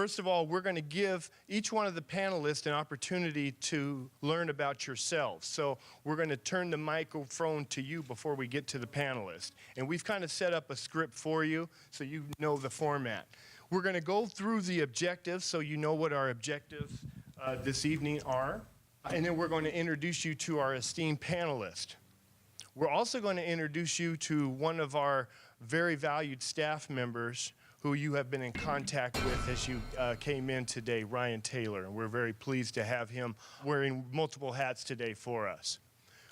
First of all, we're going to give each one of the panelists an opportunity to learn about yourselves. So we're going to turn the microphone to you before we get to the panelists. And we've kind of set up a script for you so you know the format. We're going to go through the objectives so you know what our objectives this evening are. And then we're going to introduce you to our esteemed panelists. We're also going to introduce you to one of our very valued staff members who you have been in contact with as you came in today, Ryan Taylor. And we're very pleased to have him wearing multiple hats today for us.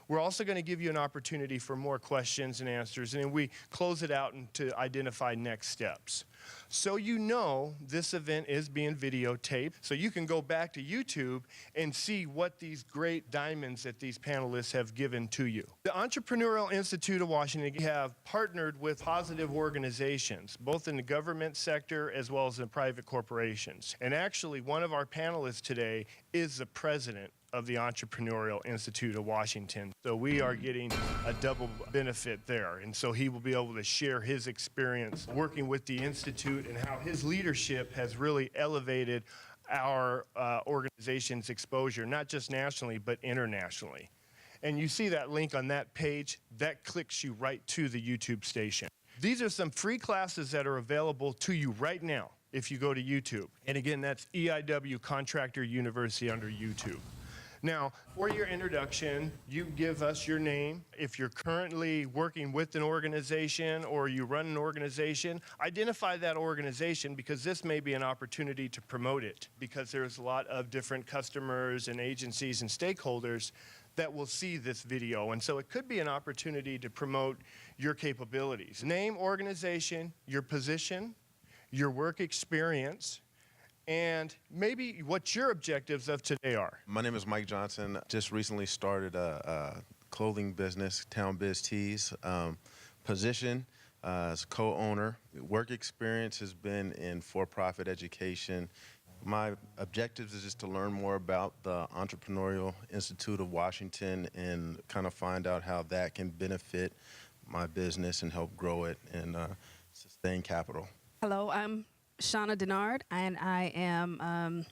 We're also going to give you an opportunity for more questions and answers, and then we close it out and to identify next steps. So you know this event is being videotaped, so you can go back to YouTube and see what these great diamonds that these panelists have given to you. The Entrepreneurial Institute of Washington have partnered with positive organizations, both in the government sector as well as in private corporations. And actually, one of our panelists today is the president of the Entrepreneurial Institute of Washington. So we are getting a double benefit there. And so he will be able to share his experience working with the Institute and how his leadership has really elevated our organization's exposure, not just nationally, but internationally. And you see that link on that page, that clicks you right to the YouTube station. These are some free classes that are available to you right now if you go to YouTube. And again, that's EIW Contractor University under YouTube. Now, for your introduction, you give us your name. If you're currently working with an organization or you run an organization, identify that organization because this may be an opportunity to promote it because there's a lot of different customers and agencies and stakeholders that will see this video. And so it could be an opportunity to promote your capabilities. Name, organization, your position, your work experience, and maybe what your objectives of today are. My name is Mike Johnson. Just recently started a clothing business, Town Biz Tees. Position as co-owner. Work experience has been in for-profit education. My objectives is just to learn more about the Entrepreneurial Institute of Washington and kind of find out how that can benefit my business and help grow it and sustain capital. Hello, I'm Shawna Dennard, and I am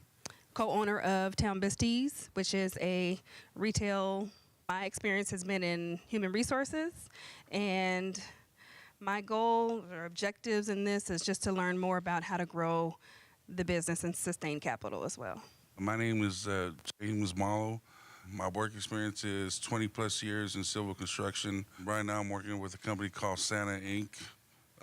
co-owner of Town Biz Tees, which is a retail. My experience has been in human resources, and my goal or objectives in this is just to learn more about how to grow the business and sustain capital as well. My name is James Malo. My work experience is 20 plus years in civil construction. Right now I'm working with a company called Santa Inc.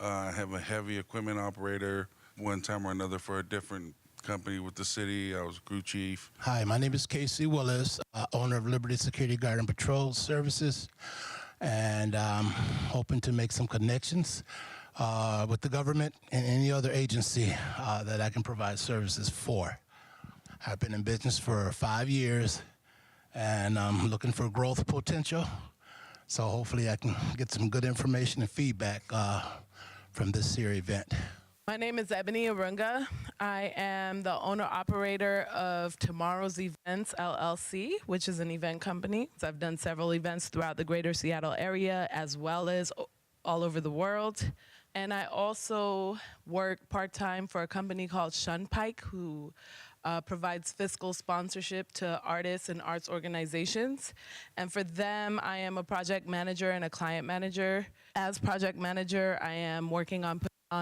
I have a heavy equipment operator. One time or another for a different company with the city. I was crew chief. Hi, my name is Casey Willis, owner of Liberty Security Guard and Patrol Services, and hoping to make some connections with the government and any other agency that I can provide services for. I've been in business for 5 years, and I'm looking for growth potential, so hopefully I can get some good information and feedback from this series event. My name is Ebony Arunga. I am the owner-operator of Tomorrow's Events, LLC, which is an event company. So I've done several events throughout the greater Seattle area, as well as all over the world. And I also work part-time for a company called Shunpike, who provides fiscal sponsorship to artists and arts organizations. And for them, I am a project manager and a client manager. As project manager, I am working on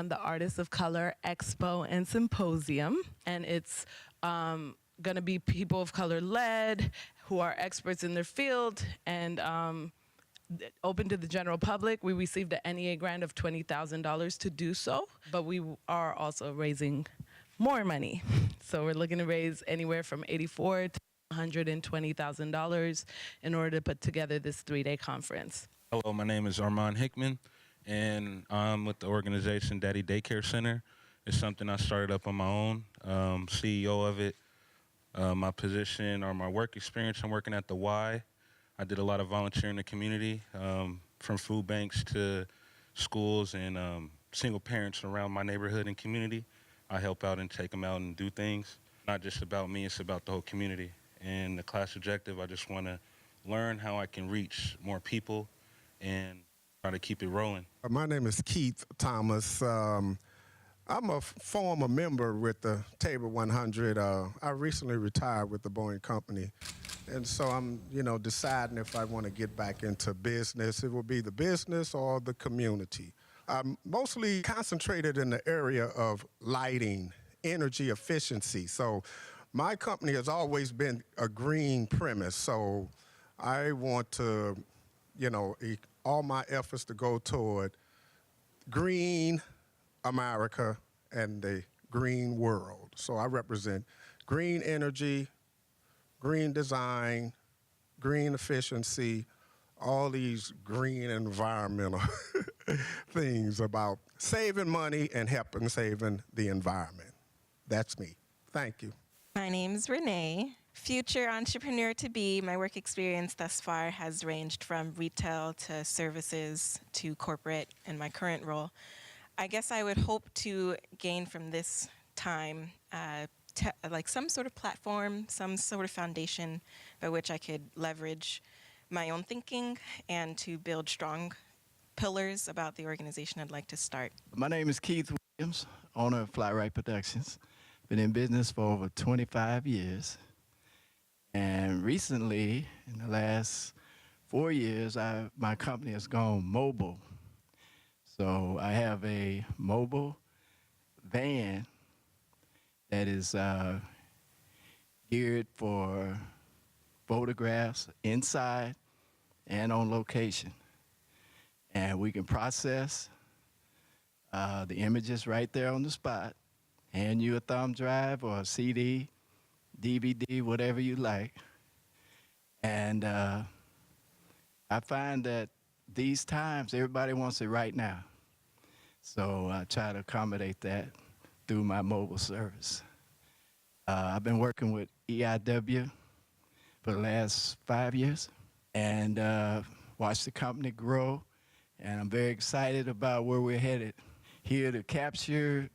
the Artists of Color Expo and Symposium, and it's going to be people of color led, who are experts in their field, and open to the general public. We received an NEA grant of $20,000 to do so, but we are also raising more money. So we're looking to raise anywhere from $84,000 to $120,000 in order to put together this 3-day conference. Hello, my name is Armon Hickman, and I'm with the organization Daddy Daycare Center. It's something I started up on my own, CEO of it. My position or my work experience, I'm working at the Y. I did a lot of volunteering in the community, from food banks to schools and single parents around my neighborhood and community. I help out and take them out and do things. Not just about me, it's about the whole community. And the class objective, I just want to learn how I can reach more people and try to keep it rolling. My name is Keith Thomas. I'm a former member with the Table 100. I recently retired with the Boeing Company. And so I'm, deciding if I want to get back into business. It will be the business or the community. I'm mostly concentrated in the area of lighting, energy efficiency. So my company has always been a green premise. So I want to, all my efforts to go toward green America and the green world. So I represent green energy, green design, green efficiency, all these green environmental things about saving money and helping saving the environment. That's me. Thank you. My name's Renee. Future entrepreneur to be. My work experience thus far has ranged from retail to services to corporate in my current role. I guess I would hope to gain from this time like some sort of platform, some sort of foundation by which I could leverage my own thinking and to build strong pillars about the organization I'd like to start. My name is Keith Williams, owner of Flyright Productions. Been in business for over 25 years. And recently, in the last 4 years, my company has gone mobile. So I have a mobile van that is geared for photographs inside and on location. And we can process the images right there on the spot, hand you a thumb drive or a CD, DVD, whatever you like. And I find that these times, everybody wants it right now. So I try to accommodate that through my mobile service. I've been working with EIW for the last 5 years and watched the company grow. And I'm very excited about where we're headed, here to capture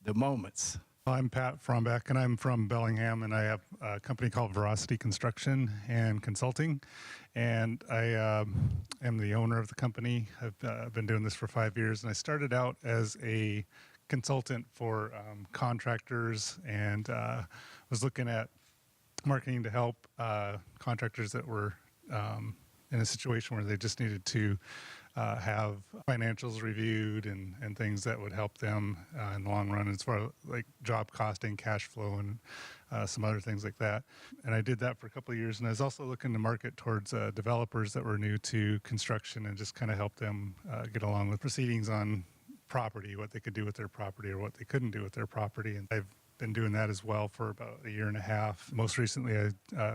the moments. I'm Pat Frambach, and I'm from Bellingham, and I have a company called Veracity Construction and Consulting, and I am the owner of the company. I've been doing this for 5 years, and I started out as a consultant for contractors and was looking at marketing to help contractors that were in a situation where they just needed to have financials reviewed and things that would help them in the long run as far as like job costing, cash flow, and some other things like that. And I did that for a couple of years. And I was also looking to market towards developers that were new to construction and just kind of help them get along with proceedings on property, what they could do with their property or what they couldn't do with their property. And I've been doing that as well for about a year and a half. Most recently, I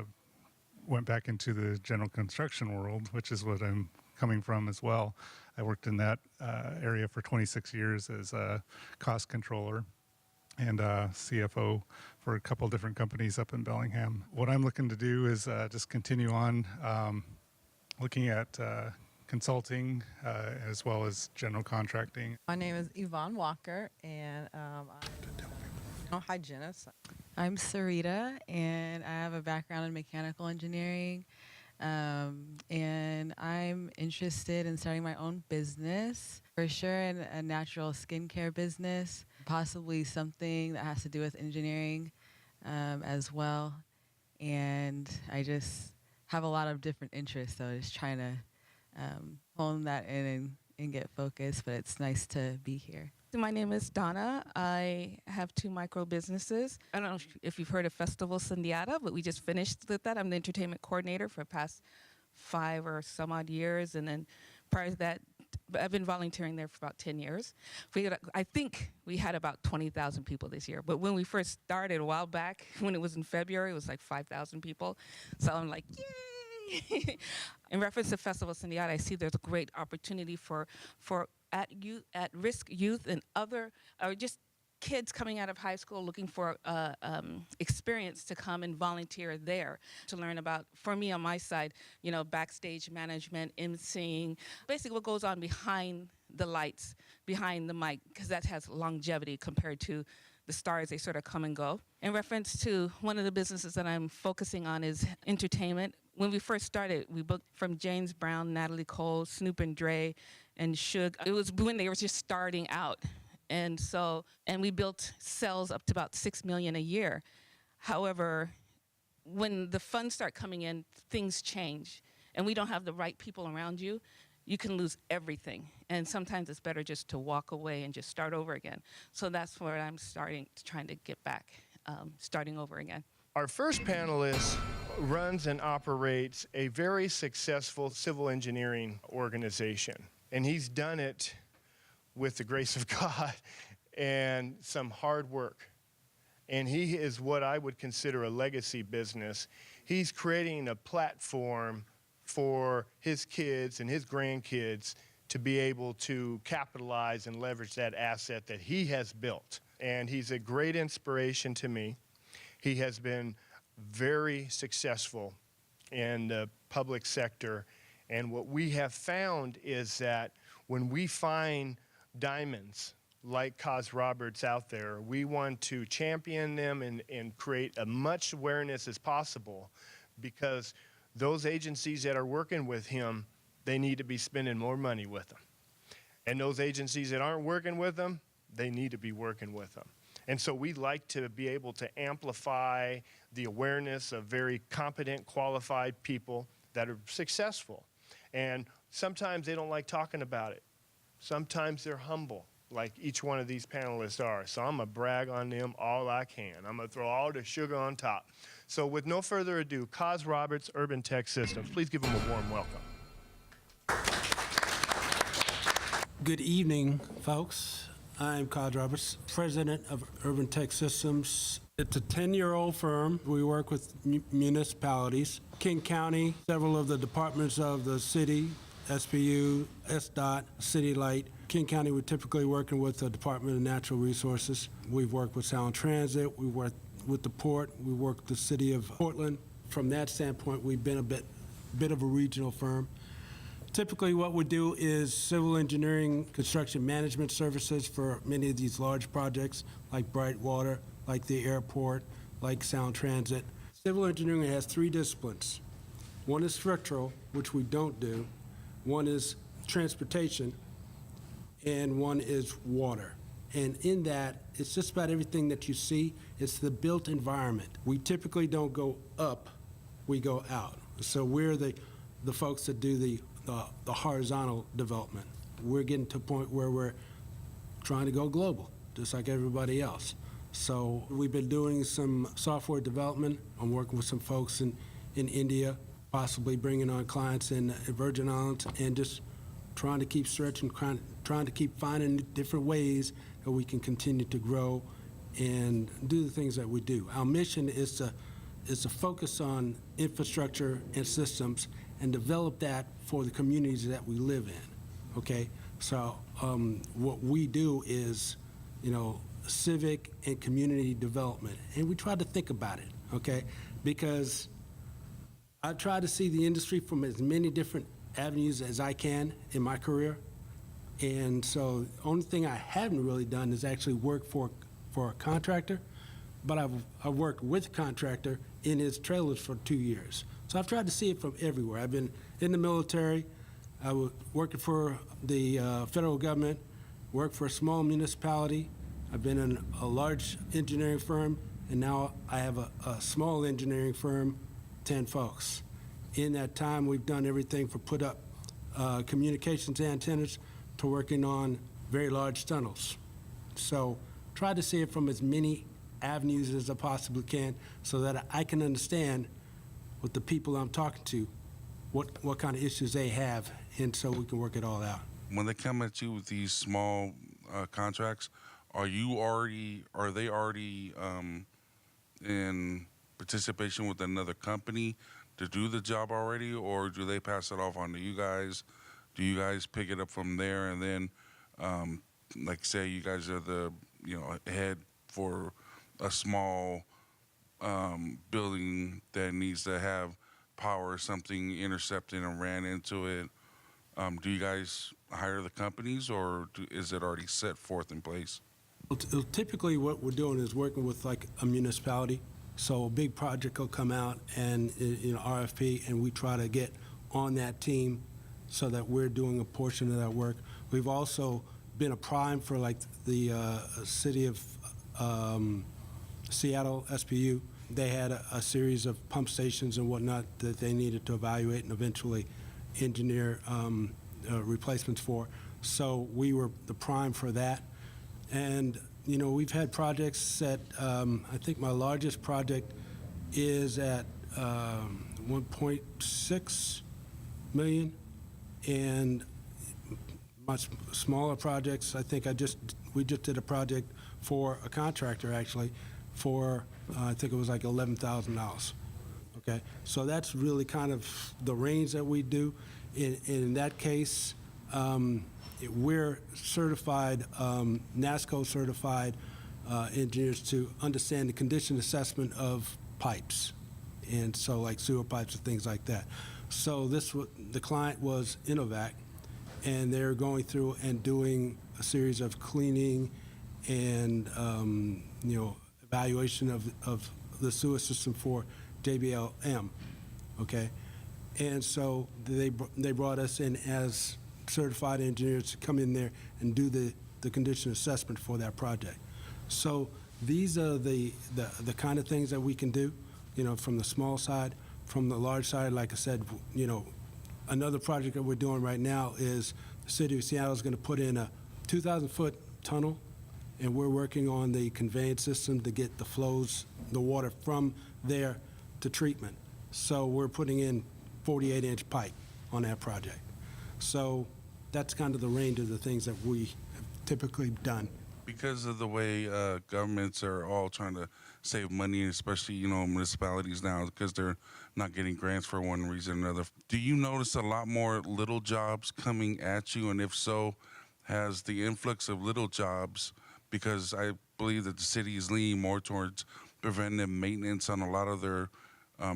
went back into the general construction world, which is what I'm coming from as well. I worked in that area for 26 years as a cost controller and CFO for a couple different companies up in Bellingham. What I'm looking to do is just continue on looking at consulting as well as general contracting. My name is Yvonne Walker, and I'm a hygienist. I'm Syreeta, and I have a background in mechanical engineering. And I'm interested in starting my own business, for sure, in a natural skincare business, possibly something that has to do with engineering as well. And I just have a lot of different interests, so just trying to hone that in and get focused, but it's nice to be here. My name is Donna. I have 2 micro businesses. I don't know if you've heard of Festival Syreeta, but we just finished with that. I'm the entertainment coordinator for the past 5 or some odd years. And then prior to that, I've been volunteering there for about 10 years. I think we had about 20,000 people this year. But when we first started a while back, when it was in February, it was like 5,000 people. So I'm like, yay! In reference to Festival Syreeta, I see there's a great opportunity for at-risk youth and other, or just kids coming out of high school looking for experience to come and volunteer there to learn about, for me on my side, backstage management, emceeing, basically what goes on behind the lights, behind the mic, because that has longevity compared to the stars. They sort of come and go. In reference to one of the businesses that I'm focusing on is entertainment. When we first started, we booked from James Brown, Natalie Cole, Snoop and Dre, and Suge. It was when they were just starting out. And we built cells up to about 6 million a year. However, when the funds start coming in, things change, and we don't have the right people around you, you can lose everything. And sometimes it's better just to walk away and just start over again. So that's where I'm trying to get back, starting over again. Our first panelist runs and operates a very successful civil engineering organization. And he's done it with the grace of God and some hard work. And he is what I would consider a legacy business. He's creating a platform for his kids and his grandkids to be able to capitalize and leverage that asset that he has built. And he's a great inspiration to me. He has been very successful in the public sector. And what we have found is that when we find diamonds like Cos Roberts out there, we want to champion them and create as much awareness as possible, because those agencies that are working with him, they need to be spending more money with them. And those agencies that aren't working with them, they need to be working with them. And so we like to be able to amplify the awareness of very competent, qualified people that are successful. And sometimes they don't like talking about it. Sometimes they're humble, like each one of these panelists are. So I'm going to brag on them all I can. I'm going to throw all the sugar on top. So with no further ado, Cos Roberts Urban Tech Systems. Please give them a warm welcome. Good evening, folks. I'm Cos Roberts, president of Urban Tech Systems. It's a 10-year-old firm. We work with municipalities, King County, several of the departments of the city, SPU, SDOT, City Light. King County, we're typically working with the Department of Natural Resources. We've worked with Sound Transit. We worked with the port. We worked with the city of Portland. From that standpoint, we've been a bit of a regional firm. Typically, what we do is civil engineering, construction management services for many of these large projects, like Brightwater, like the airport, like Sound Transit. Civil engineering has 3 disciplines. One is structural, which we don't do. One is transportation, and one is water. And in that, it's just about everything that you see. It's the built environment. We typically don't go up, we go out. So we're the folks that do the horizontal development. We're getting to a point where we're trying to go global, just like everybody else. So we've been doing some software development. I'm working with some folks in India, possibly bringing on clients in Virgin Islands, and just trying to keep stretching, trying to keep finding different ways that we can continue to grow and do the things that we do. Our mission is to focus on infrastructure and systems and develop that for the communities that we live in, okay? So what we do is, civic and community development, and we try to think about it, okay? Because I try to see the industry from as many different avenues as I can in my career, and so the only thing I haven't really done is actually work for a contractor, but I've worked with a contractor in his trailers for 2 years. So I've tried to see it from everywhere. I've been in the military, I was working for the federal government, worked for a small municipality. I've been in a large engineering firm, and now I have a small engineering firm, 10 folks. In that time, we've done everything from put up communications antennas to working on very large tunnels. So try to see it from as many avenues as I possibly can so that I can understand with the people I'm talking to what kind of issues they have, and so we can work it all out. When they come at you with these small contracts, are they already in participation with another company to do the job already, or do they pass it off on to you guys? Do you guys pick it up from there, and then, like say you guys are the head for a small building that needs to have power or something intercepted and ran into it? Do you guys hire the companies, or is it already set forth in place? Well, typically what we're doing is working with like a municipality. So a big project will come out and RFP, and we try to get on that team so that we're doing a portion of that work. We've also been a prime for like the city of Seattle, SPU. They had a series of pump stations and whatnot that they needed to evaluate and eventually engineer replacements for. So we were the prime for that. And, you know, we've had projects that, I think my largest project is at 1.6 million. And much smaller projects, I think we just did a project for a contractor actually for, I think it was like $11,000. Okay, so that's really kind of the range that we do. In that case, we're certified, NASCO certified engineers to understand the condition assessment of pipes, and so like sewer pipes and things like that. So the client was Innovac, and they're going through and doing a series of cleaning and you know, evaluation of the sewer system for JBLM, okay? And so they brought us in as certified engineers to come in there and do the condition assessment for that project. So these are the kind of things that we can do, you know, from the small side. From the large side, like I said, you know, another project that we're doing right now is the city of Seattle is going to put in a 2,000-foot tunnel, and we're working on the conveyance system to get the water from there to treatment. So we're putting in 48-inch pipe on that project. So that's kind of the range of the things that we have typically done. Because of the way governments are all trying to save money, especially, you know, municipalities now, because they're not getting grants for one reason or another. Do you notice a lot more little jobs coming at you? And if so, has the influx of little jobs, because I believe that the city is leaning more towards preventive maintenance on a lot of their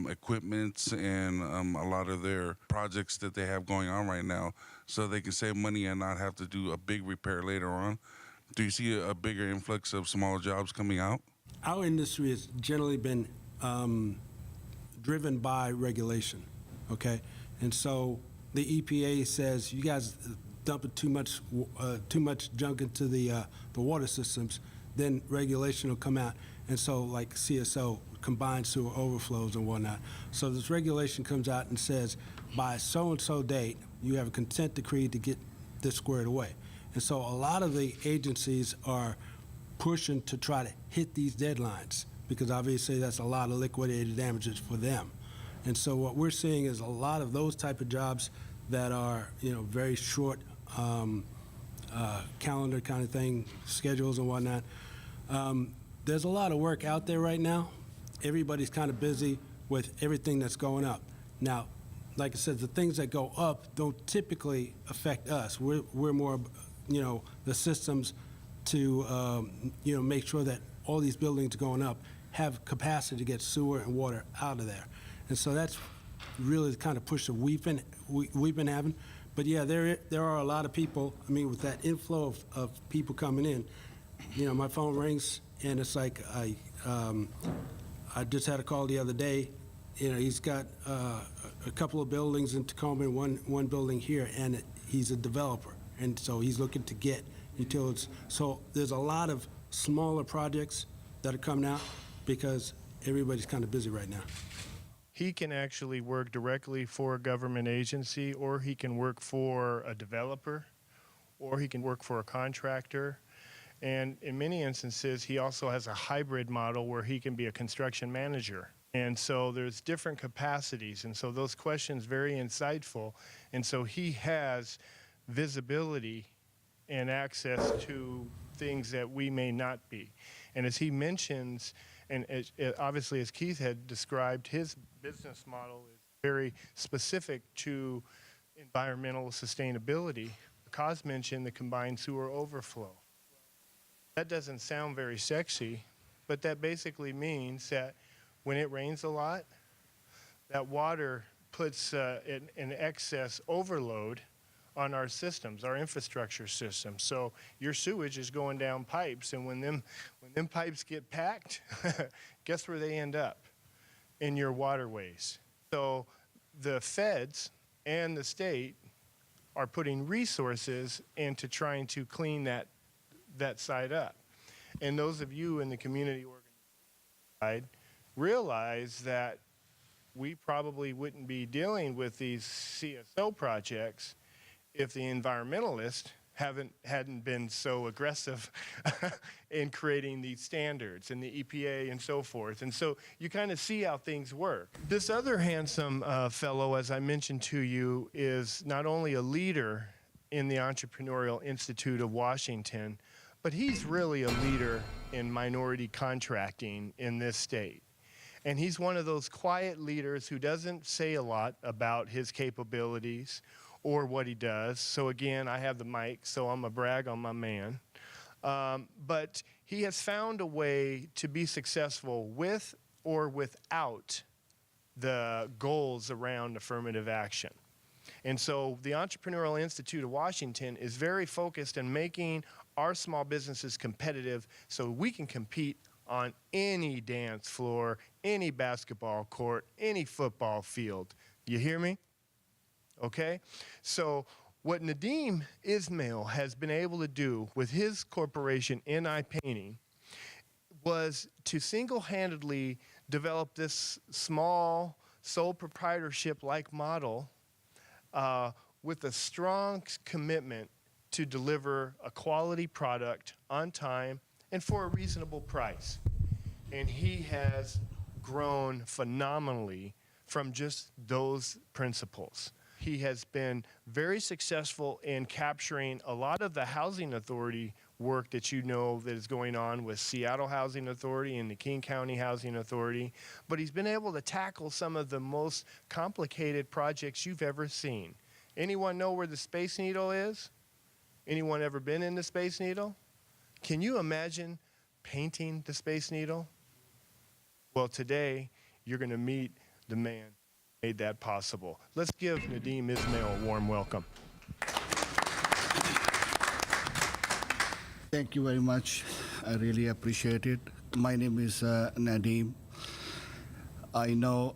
equipment and a lot of their projects that they have going on right now, so they can save money and not have to do a big repair later on? Do you see a bigger influx of smaller jobs coming out? Our industry has generally been driven by regulation, okay? And so the EPA says, you guys dumping too much junk into the water systems, then regulation will come out. And so like CSO, combined sewer overflows and whatnot. So this regulation comes out and says, by so-and-so date, you have a consent decree to get this squared away. And so a lot of the agencies are pushing to try to hit these deadlines, because obviously that's a lot of liquidated damages for them. And so what we're seeing is a lot of those type of jobs that are, you know, very short calendar kind of thing, schedules and whatnot. There's a lot of work out there right now. Everybody's kind of busy with everything that's going up. Now, like I said, the things that go up don't typically affect us. We're more, you know, the systems to, you know, make sure that all these buildings going up have capacity to get sewer and water out of there. And so that's really the kind of push that we've been having. But yeah, there are a lot of people. I mean, with that inflow of people coming in, you know, my phone rings and it's like I just had a call the other day. You know, he's got a couple of buildings in Tacoma and one building here, and he's a developer, and so he's looking to get utilities. So there's a lot of smaller projects that are coming out because everybody's kind of busy right now. He can actually work directly for a government agency, or he can work for a developer, or he can work for a contractor. And in many instances, he also has a hybrid model where he can be a construction manager. And so there's different capacities. And so those questions very insightful. And so he has visibility and access to things that we may not be. And as he mentions, and obviously as Keith had described, his business model is very specific to environmental sustainability. Kaz mentioned the combined sewer overflow. That doesn't sound very sexy, but that basically means that when it rains a lot, that water puts an excess overload on our systems, our infrastructure system. So your sewage is going down pipes, and when them pipes get packed, guess where they end up? In your waterways. So the feds and the state are putting resources into trying to clean that side up. And those of you in the community side realize that we probably wouldn't be dealing with these CSO projects if the environmentalists hadn't been so aggressive in creating these standards, and the EPA and so forth. And so you kind of see how things work. This other handsome fellow, as I mentioned to you, is not only a leader in the Entrepreneurial Institute of Washington, but he's really a leader in minority contracting in this state. And he's one of those quiet leaders who doesn't say a lot about his capabilities or what he does. So again, I have the mic, so I'm gonna brag on my man. But he has found a way to be successful with or without the goals around affirmative action. And so the Entrepreneurial Institute of Washington is very focused on making our small businesses competitive so we can compete on any dance floor, any basketball court, any football field. You hear me? Okay? So what Nadeem Ismail has been able to do with his corporation, NI Painting, was to single-handedly develop this small sole proprietorship-like model with a strong commitment to deliver a quality product on time and for a reasonable price. And he has grown phenomenally from just those principles. He has been very successful in capturing a lot of the housing authority work that you know that is going on with Seattle Housing Authority and the King County Housing Authority, but he's been able to tackle some of the most complicated projects you've ever seen. Anyone know where the Space Needle is? Anyone ever been in the Space Needle? Can you imagine painting the Space Needle? Well, today you're going to meet the man who made that possible. Let's give Nadeem Ismail a warm welcome. Thank you very much. I really appreciate it. My name is Nadeem. I know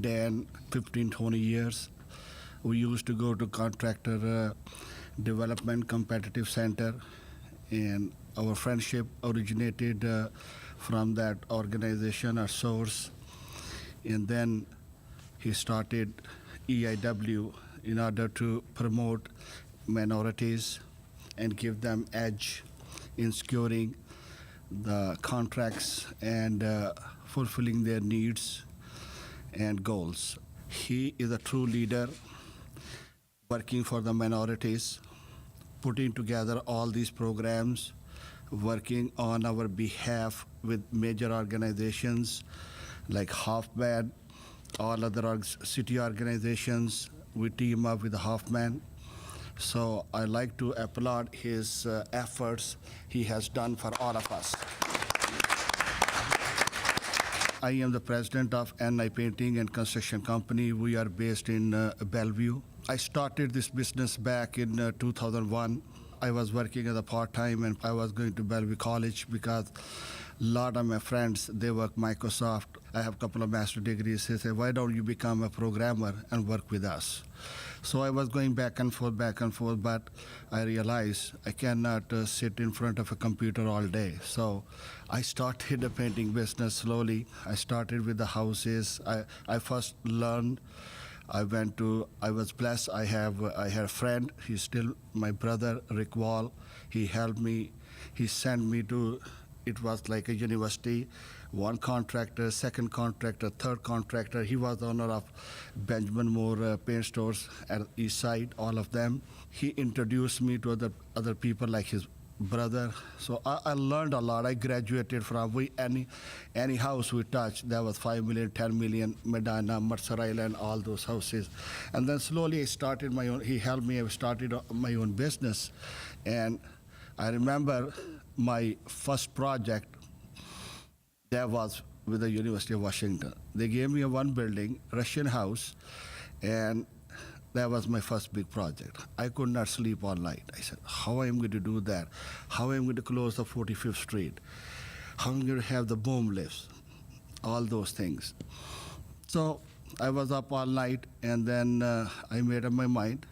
Dan 15, 20 years. We used to go to Contractor Development Competitive Center, and our friendship originated from that organization or source. And then he started EIW in order to promote minorities and give them edge in securing the contracts and fulfilling their needs and goals. He is a true leader working for the minorities, putting together all these programs, working on our behalf with major organizations like Hoffman, all other city organizations. We team up with Hoffman. So I like to applaud his efforts he has done for all of us. I am the president of NI Painting and Construction Company. We are based in Bellevue. I started this business back in 2001. I was working as a part-time and I was going to Bellevue College because a lot of my friends, they work Microsoft. I have a couple of master's degrees. They say, why don't you become a programmer and work with us? So I was going back and forth, but I realized I cannot sit in front of a computer all day. So I started the painting business slowly. I started with the houses. I first learned. I was blessed. I had a friend. He's still my brother, Rick Wall. He helped me. He sent me to, it was like a university. One contractor, second contractor, third contractor. He was the owner of Benjamin Moore paint stores at East Side, all of them. He introduced me to other people like his brother. So I learned a lot. I graduated from any house we touched. There was 5 million, 10 million, Medina, Mercer Island, all those houses. And then slowly I started my own. He helped me. I started my own business. And I remember my first project, that was with the University of Washington. They gave me one building, Russian house, and that was my first big project. I could not sleep all night. I said, how am I going to do that? How am I going to close the 45th Street? How am I going to have the boom lifts? All those things. So I was up all night, and then I made up my mind.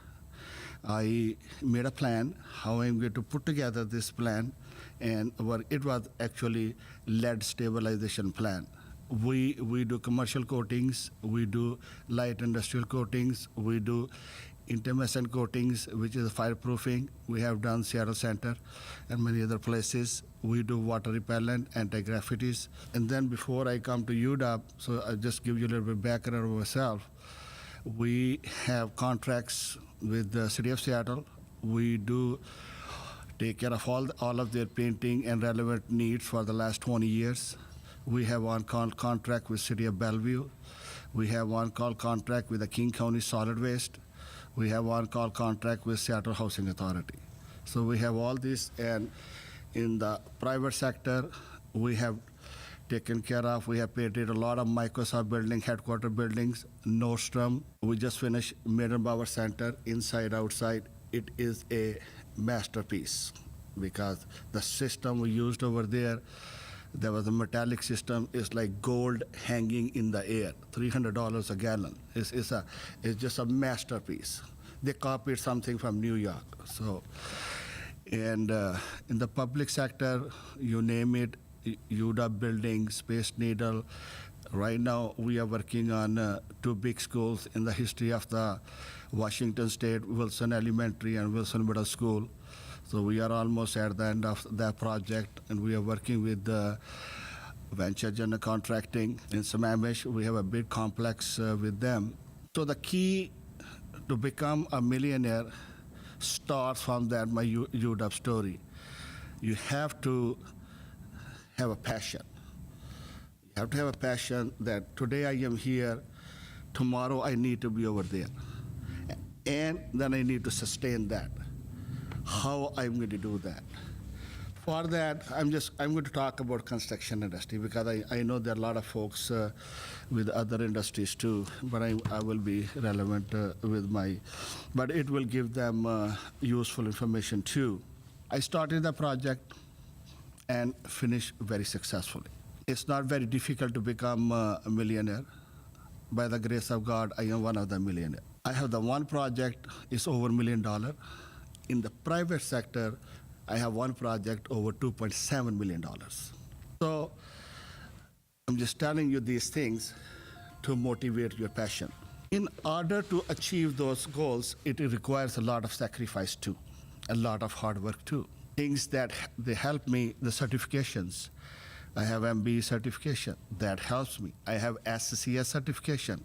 I made a plan how I'm going to put together this plan, and it was actually lead stabilization plan. We do commercial coatings, we do light industrial coatings, we do intumescent coatings, which is fireproofing. We have done Seattle Center and many other places. We do water repellent, anti-graffitis. And then before I come to UW, so I'll just give you a little bit background of myself. We have contracts with the City of Seattle. We do take care of all of their painting and relevant needs for the last 20 years. We have on-call contract with City of Bellevue. We have on-call contract with the King County Solid Waste. We have on-call contract with Seattle Housing Authority. So we have all this, and in the private sector, we have taken care of, we have painted a lot of Microsoft building, headquarter buildings, Nordstrom. We just finished Maiden Bauer Center, inside, outside. It is a masterpiece because the system we used over there was a metallic system. It's like gold hanging in the air, $300 a gallon. It's just a masterpiece. They copied something from New York. So, and in the public sector, you name it, UW building, Space Needle. Right now, we are working on 2 big schools in the history of the Washington State, Wilson Elementary and Wilson Middle School. So we are almost at the end of that project, and we are working with the Venture General Contracting in Sammamish. We have a big complex with them. So the key to become a millionaire starts from that, my UW story. You have to have a passion. You have to have a passion that today I am here, tomorrow I need to be over there. And then I need to sustain that. How I'm going to do that. For that, I'm going to talk about construction industry because I know there are a lot of folks with other industries too, but I will be relevant but it will give them useful information too. I started the project and finished very successfully. It's not very difficult to become a millionaire. By the grace of God, I am one of the millionaires. I have the one project, is over $1 million. In the private sector, I have one project over $2.7 million. So I'm just telling you these things to motivate your passion. In order to achieve those goals, it requires a lot of sacrifice too, a lot of hard work too. Things that they help me, the certifications. I have MBE certification, that helps me. I have SCCS certification,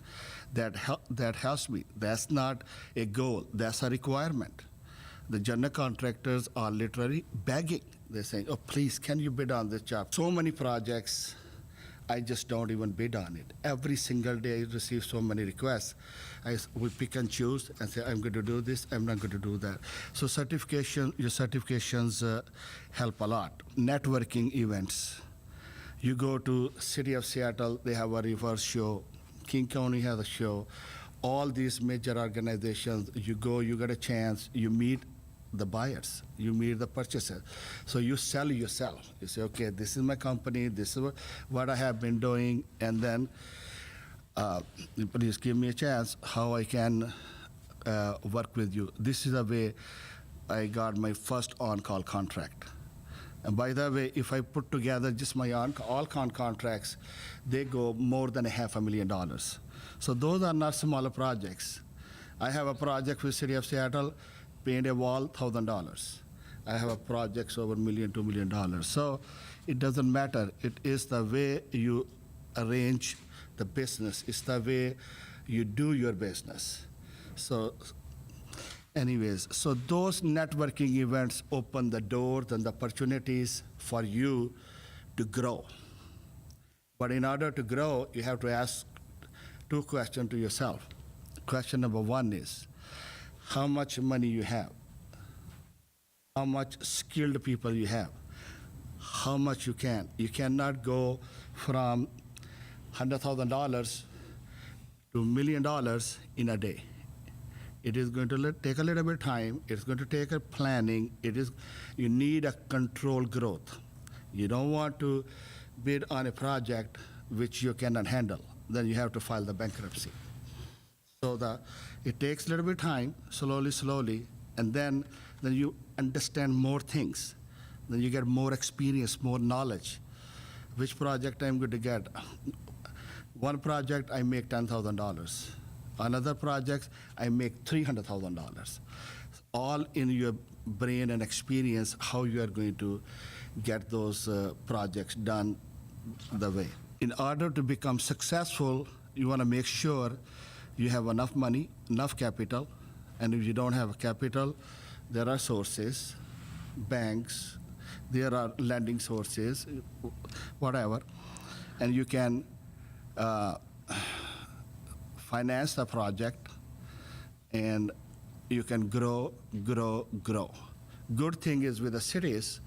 that helps me. That's not a goal, that's a requirement. The general contractors are literally begging. They're saying, oh, please, can you bid on this job? So many projects, I just don't even bid on it. Every single day I receive so many requests. We pick and choose and say, I'm going to do this, I'm not going to do that. So your certifications help a lot. Networking events. You go to City of Seattle, they have a reverse show. King County has a show. All these major organizations, you go, you get a chance, you meet the buyers, you meet the purchasers. So you sell yourself. You say, okay, this is my company, this is what I have been doing, and then please give me a chance how I can work with you. This is the way I got my first on-call contract. And by the way, if I put together just my all-con contracts, they go more than $500,000. So those are not smaller projects. I have a project with City of Seattle, paint a wall, $1,000. I have a project over $1 million, $2 million. So it doesn't matter. It is the way you arrange the business. It's the way you do your business. So anyways, so those networking events open the doors and the opportunities for you to grow. But in order to grow, you have to ask 2 questions to yourself. Question number 1 is, how much money you have? How much skilled people you have? How much you can? You cannot go from $100,000 to $1 million in a day. It is going to take a little bit of time. It's going to take a planning. You need a controlled growth. You don't want to bid on a project which you cannot handle. Then you have to file the bankruptcy. So it takes a little bit of time, slowly, And then you understand more things. Then you get more experience, more knowledge. Which project I'm going to get? One project, I make $10,000. Another project, I make $300,000. All in your brain and experience how you are going to get those projects done the way. In order to become successful, you want to make sure you have enough money, enough capital, and if you don't have capital, there are sources, banks, there are lending sources, whatever, and you can finance the project, and you can grow. Good thing is with the cities,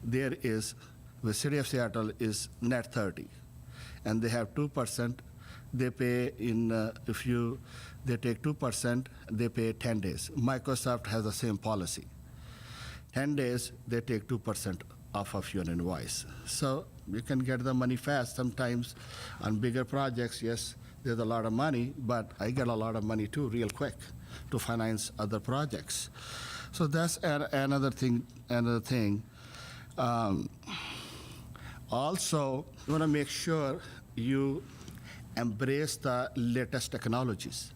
the city of Seattle is net 30, and they have 2%. They pay they take 2%, they pay 10 days. Microsoft has the same policy. 10 days, they take 2% off of your invoice. So you can get the money fast. Sometimes on bigger projects, yes, there's a lot of money, but I get a lot of money too, real quick, to finance other projects. So that's another thing. Also, you want to make sure you embrace the latest technologies.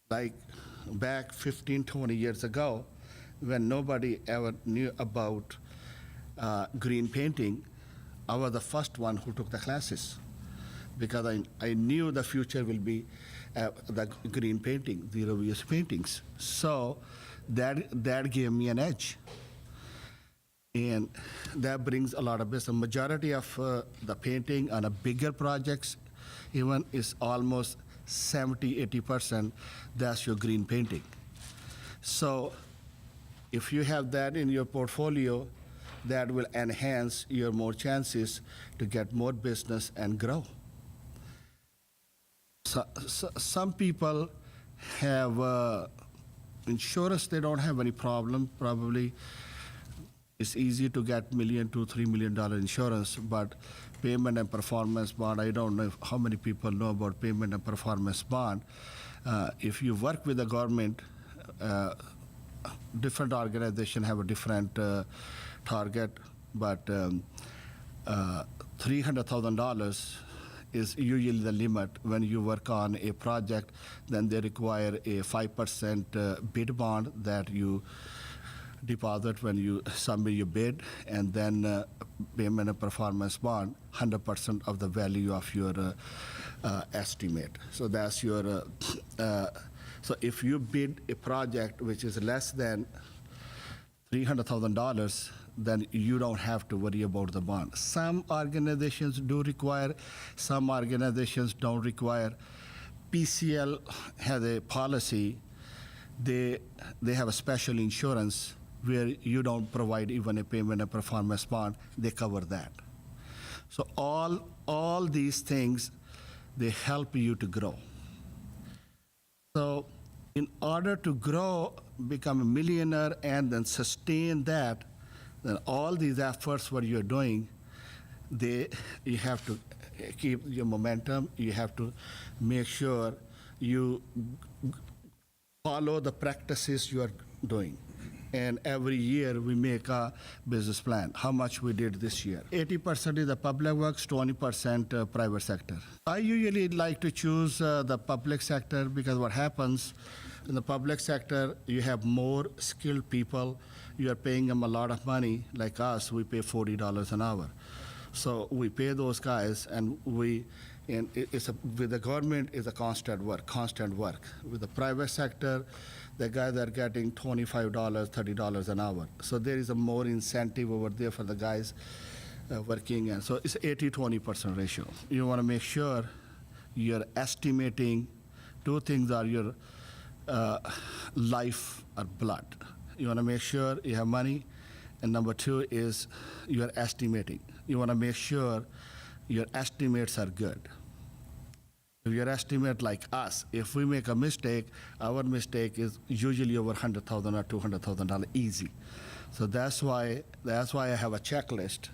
Like back 15, 20 years ago, when nobody ever knew about green painting, I was the first one who took the classes because I knew the future will be the green painting, zero-use paintings. So that gave me an edge. And that brings a lot of business. Majority of the painting on a bigger projects even is almost 70-80%, that's your green painting. So if you have that in your portfolio, that will enhance your more chances to get more business and grow. So some people have insurance, they don't have any problem. Probably it's easy to get $1 million to $3 million insurance, but payment and performance bond, I don't know how many people know about payment and performance bond. If you work with the government, different organizations have a different target, but $300,000 is usually the limit. When you work on a project, then they require a 5% bid bond that you deposit when you submit your bid, and then payment and performance bond, 100% of the value of your estimate. So that's your, so if you bid a project which is less than $300,000, then you don't have to worry about the bond. Some organizations do require, some organizations don't require. PCL has a policy, they have a special insurance where you don't provide even a payment and performance bond, they cover that. So all these things, they help you to grow. So in order to grow, become a millionaire and then sustain that, then all these efforts what you're doing, you have to keep your momentum, you have to make sure you follow the practices you are doing. And every year we make a business plan, how much we did this year. 80% is the public works, 20% private sector. I usually like to choose the public sector because what happens in the public sector, you have more skilled people, you are paying them a lot of money. Like us, we pay $40 an hour. So we pay those guys, and with the government, it's a constant work. With the private sector, the guys are getting $25, $30 an hour. So there is a more incentive over there for the guys working. And so it's 80-20% ratio. You want to make sure you're estimating. Two things are your life or blood. You want to make sure you have money. And number two is you're estimating. You want to make sure your estimates are good. If your estimate like us, if we make a mistake, our mistake is usually over $100,000 or $200,000 easy. So that's why I have a checklist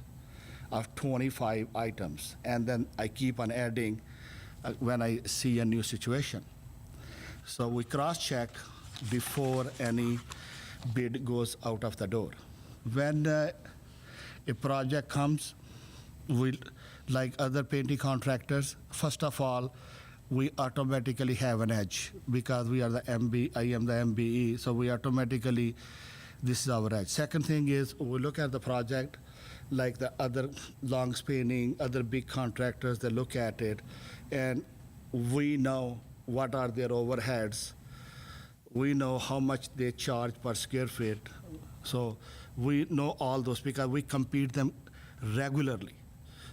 of 25 items, and then I keep on adding when I see a new situation. So we cross-check before any bid goes out of the door. When a project comes, we, like other painting contractors, first of all, we automatically have an edge because we are the I am the MBE, so we automatically, this is our edge. Second thing is, we look at the project, like the other long spanning, other big contractors, they look at it, and we know what are their overheads. We know how much they charge per square feet. So we know all those because we compete them regularly.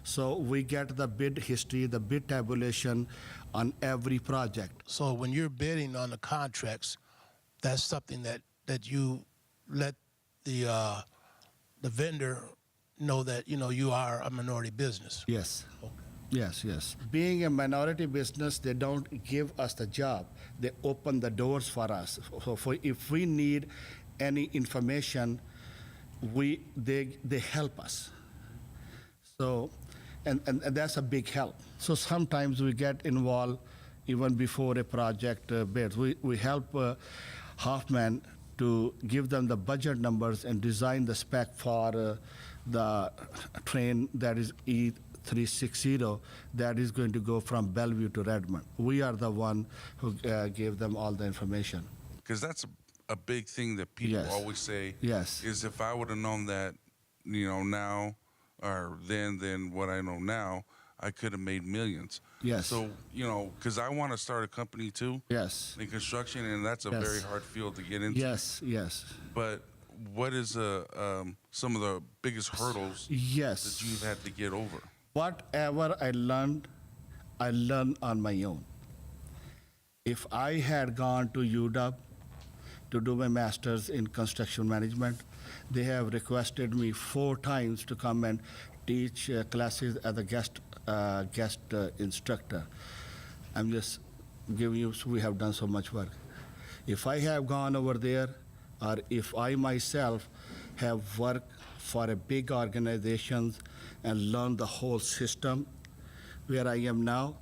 So we get the bid history, the bid tabulation on every project. So when you're bidding on the contracts, that's something that you let the vendor know that you are a minority business. Yes. Okay. Yes. Being a minority business, they don't give us the job. They open the doors for us. So if we need any information, they help us. So, and that's a big help. So sometimes we get involved even before a project bids. We help Hoffman to give them the budget numbers and design the spec for the train that is E360 that is going to go from Bellevue to Redmond. We are the one who gave them all the information. Because that's a big thing that people always say. Yes. Is if I would have known that, now or then what I know now, I could have made millions. Yes. So, because I want to start a company too. Yes. In construction, and that's a very hard field to get into. Yes. But what is some of the biggest hurdles that you've had to get over? Whatever I learned on my own. If I had gone to UW to do my master's in construction management, they have requested me 4 times to come and teach classes as a guest instructor. I'm just giving you, we have done so much work. If I have gone over there, or if I myself have worked for a big organizations and learned the whole system where I am now,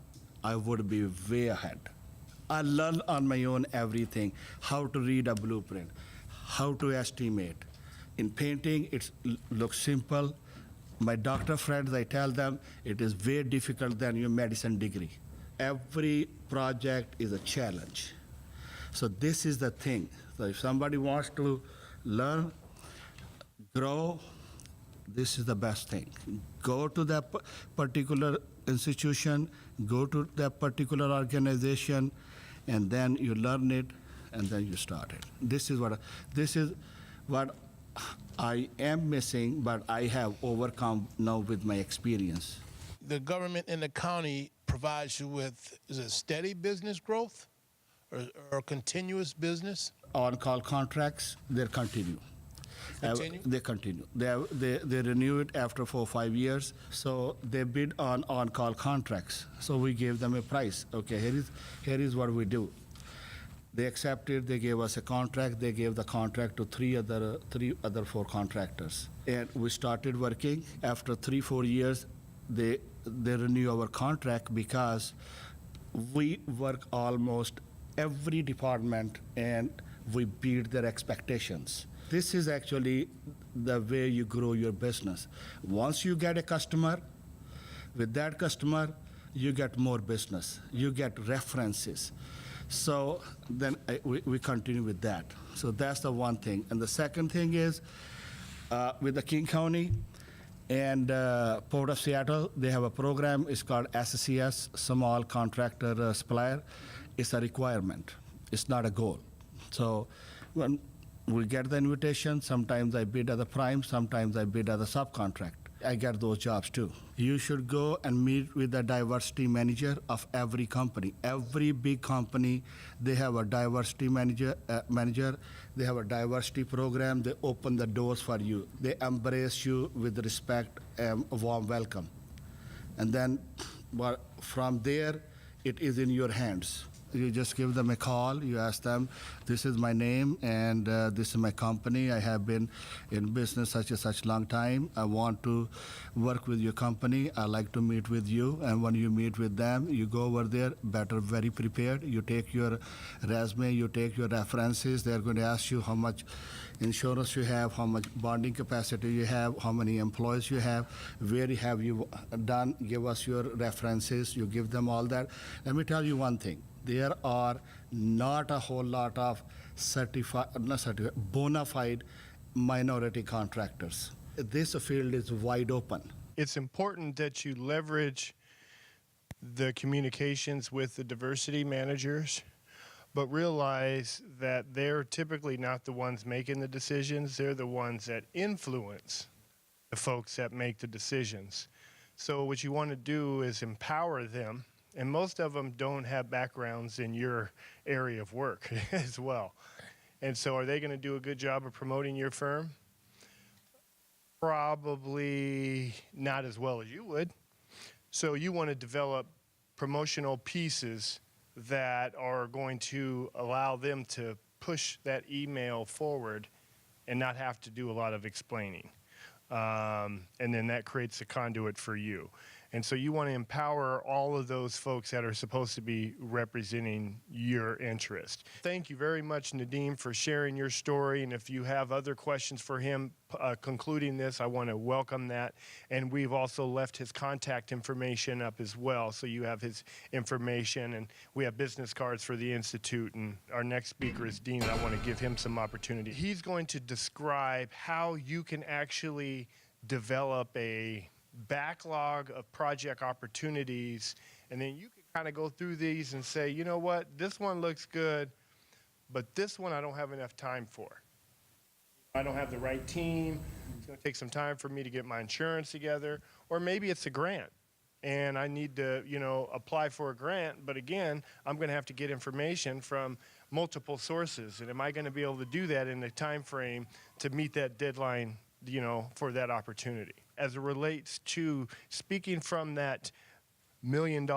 I would be way ahead. I learned on my own everything, how to read a blueprint, how to estimate. In painting, it looks simple. My doctor friends, I tell them, it is way difficult than your medicine degree. Every project is a challenge. So this is the thing. So if somebody wants to learn, grow, this is the best thing. Go to that particular institution, go to that particular organization, and then you learn it, and then you start it. This is what I am missing, but I have overcome now with my experience. The government in the county provides you with, is it steady business growth or continuous business? On-call contracts, they continue. Continue? They continue. They renew it after 4 or 5 years. So they bid on-call contracts. So we gave them a price. Okay, here is what we do. They accepted. They gave us a contract. They gave the contract to three other 4 contractors, and we started working. After 3-4 years, they renew our contract because we work almost every department and we beat their expectations. This is actually the way you grow your business. Once you get a customer, with that customer, you get more business. You get references. So then we continue with that. So that's the one thing. And the second thing is, with the King County and Port of Seattle, they have a program. It's called SCS, Small Contractor Supplier. It's a requirement. It's not a goal. So when we get the invitation, sometimes I bid as a prime, sometimes I bid as a subcontract. I get those jobs too. You should go and meet with the diversity manager of every company. Every big company, they have a diversity manager. They have a diversity program. They open the doors for you. They embrace you with respect and a warm welcome. And then from there, it is in your hands. You just give them a call. You ask them, this is my name and this is my company. I have been in business such and such long time. I want to work with your company. I like to meet with you. And when you meet with them, you go over there better, very prepared. You take your resume, you take your references. They're going to ask you how much insurance you have, how much bonding capacity you have, how many employees you have, where have you done, give us your references, you give them all that. Let me tell you one thing, there are not a whole lot of bona fide minority contractors. This field is wide open. It's important that you leverage the communications with the diversity managers, but realize that they're typically not the ones making the decisions. They're the ones that influence the folks that make the decisions. So what you want to do is empower them, and most of them don't have backgrounds in your area of work as well. And so are they going to do a good job of promoting your firm? Probably not as well as you would. So you want to develop promotional pieces that are going to allow them to push that email forward and not have to do a lot of explaining. And then that creates a conduit for you. And so you want to empower all of those folks that are supposed to be representing your interest. Thank you very much, Nadeem, for sharing your story. And if you have other questions for him concluding this, I want to welcome that. And we've also left his contact information up as well, so you have his information. And we have business cards for the Institute. And our next speaker is Dean, and I want to give him some opportunity. He's going to describe how you can actually develop a backlog of project opportunities, and then you can kind of go through these and say, you know what, this one looks good, but this one I don't have enough time for. I don't have the right team. It's going to take some time for me to get my insurance together, or maybe it's a grant and I need to, apply for a grant, but again, I'm going to have to get information from multiple sources, and am I going to be able to do that in the time frame to meet that deadline, for that opportunity? As it relates to speaking from that $1 million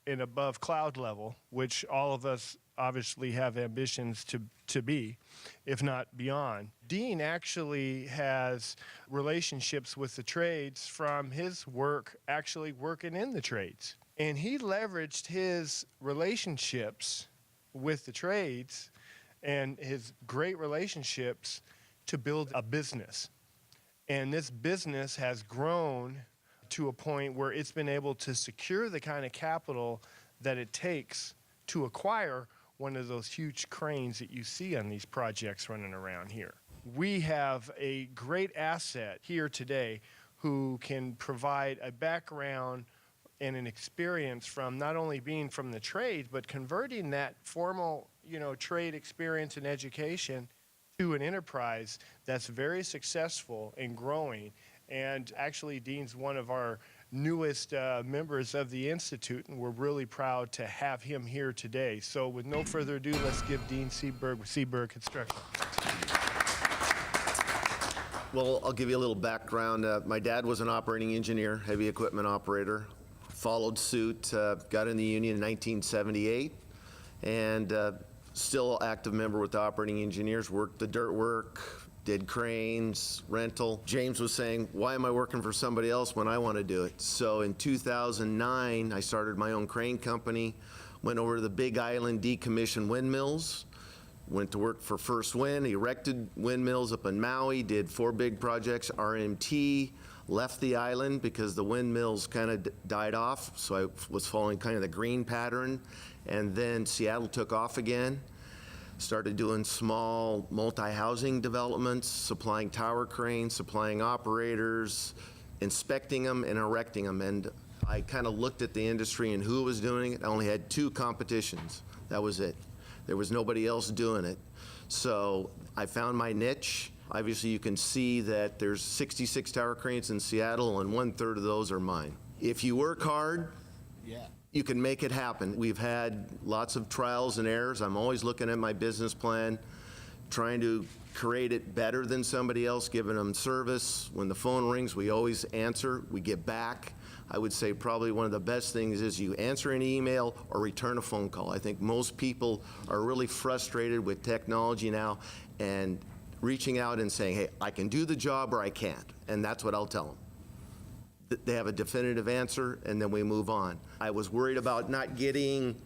and above cloud level, which all of us obviously have ambitions to be, if not beyond. Dean actually has relationships with the trades from his work actually working in the trades. And he leveraged his relationships with the trades and his great relationships to build a business. And this business has grown to a point where it's been able to secure the kind of capital that it takes to acquire one of those huge cranes that you see on these projects running around here. We have a great asset here today who can provide a background and an experience from not only being from the trade, but converting that formal, trade experience and education to an enterprise that's very successful and growing. And actually, Dean's one of our newest members of the Institute, and we're really proud to have him here today. So with no further ado, let's give Dean Seberg with Seberg Construction. Well, I'll give you a little background. My dad was an operating engineer, heavy equipment operator, followed suit, got in the union in 1978, and still active member with the operating engineers, worked the dirt work, did cranes, rental. James was saying, why am I working for somebody else when I want to do it? So in 2009, I started my own crane company, went over to the Big Island, decommissioned windmills, went to work for First Wind, erected windmills up in Maui, did 4 big projects, RMT, left the island because the windmills kind of died off, so I was following kind of the green pattern, and then Seattle took off again. Started doing small multi-housing developments, supplying tower cranes, supplying operators, inspecting them and erecting them. And I kind of looked at the industry and who was doing it. I only had 2 competitions. That was it. There was nobody else doing it. So I found my niche. Obviously, you can see that there's 66 tower cranes in Seattle, and 1/3 of those are mine. If you work hard, you can make it happen. We've had lots of trials and errors. I'm always looking at my business plan, trying to create it better than somebody else, giving them service. When the phone rings, we always answer. We get back. I would say probably one of the best things is you answer an email or return a phone call. I think most people are really frustrated with technology now and reaching out and saying, hey, I can do the job or I can't. And that's what I'll tell them. They have a definitive answer, and then we move on. I was worried about not getting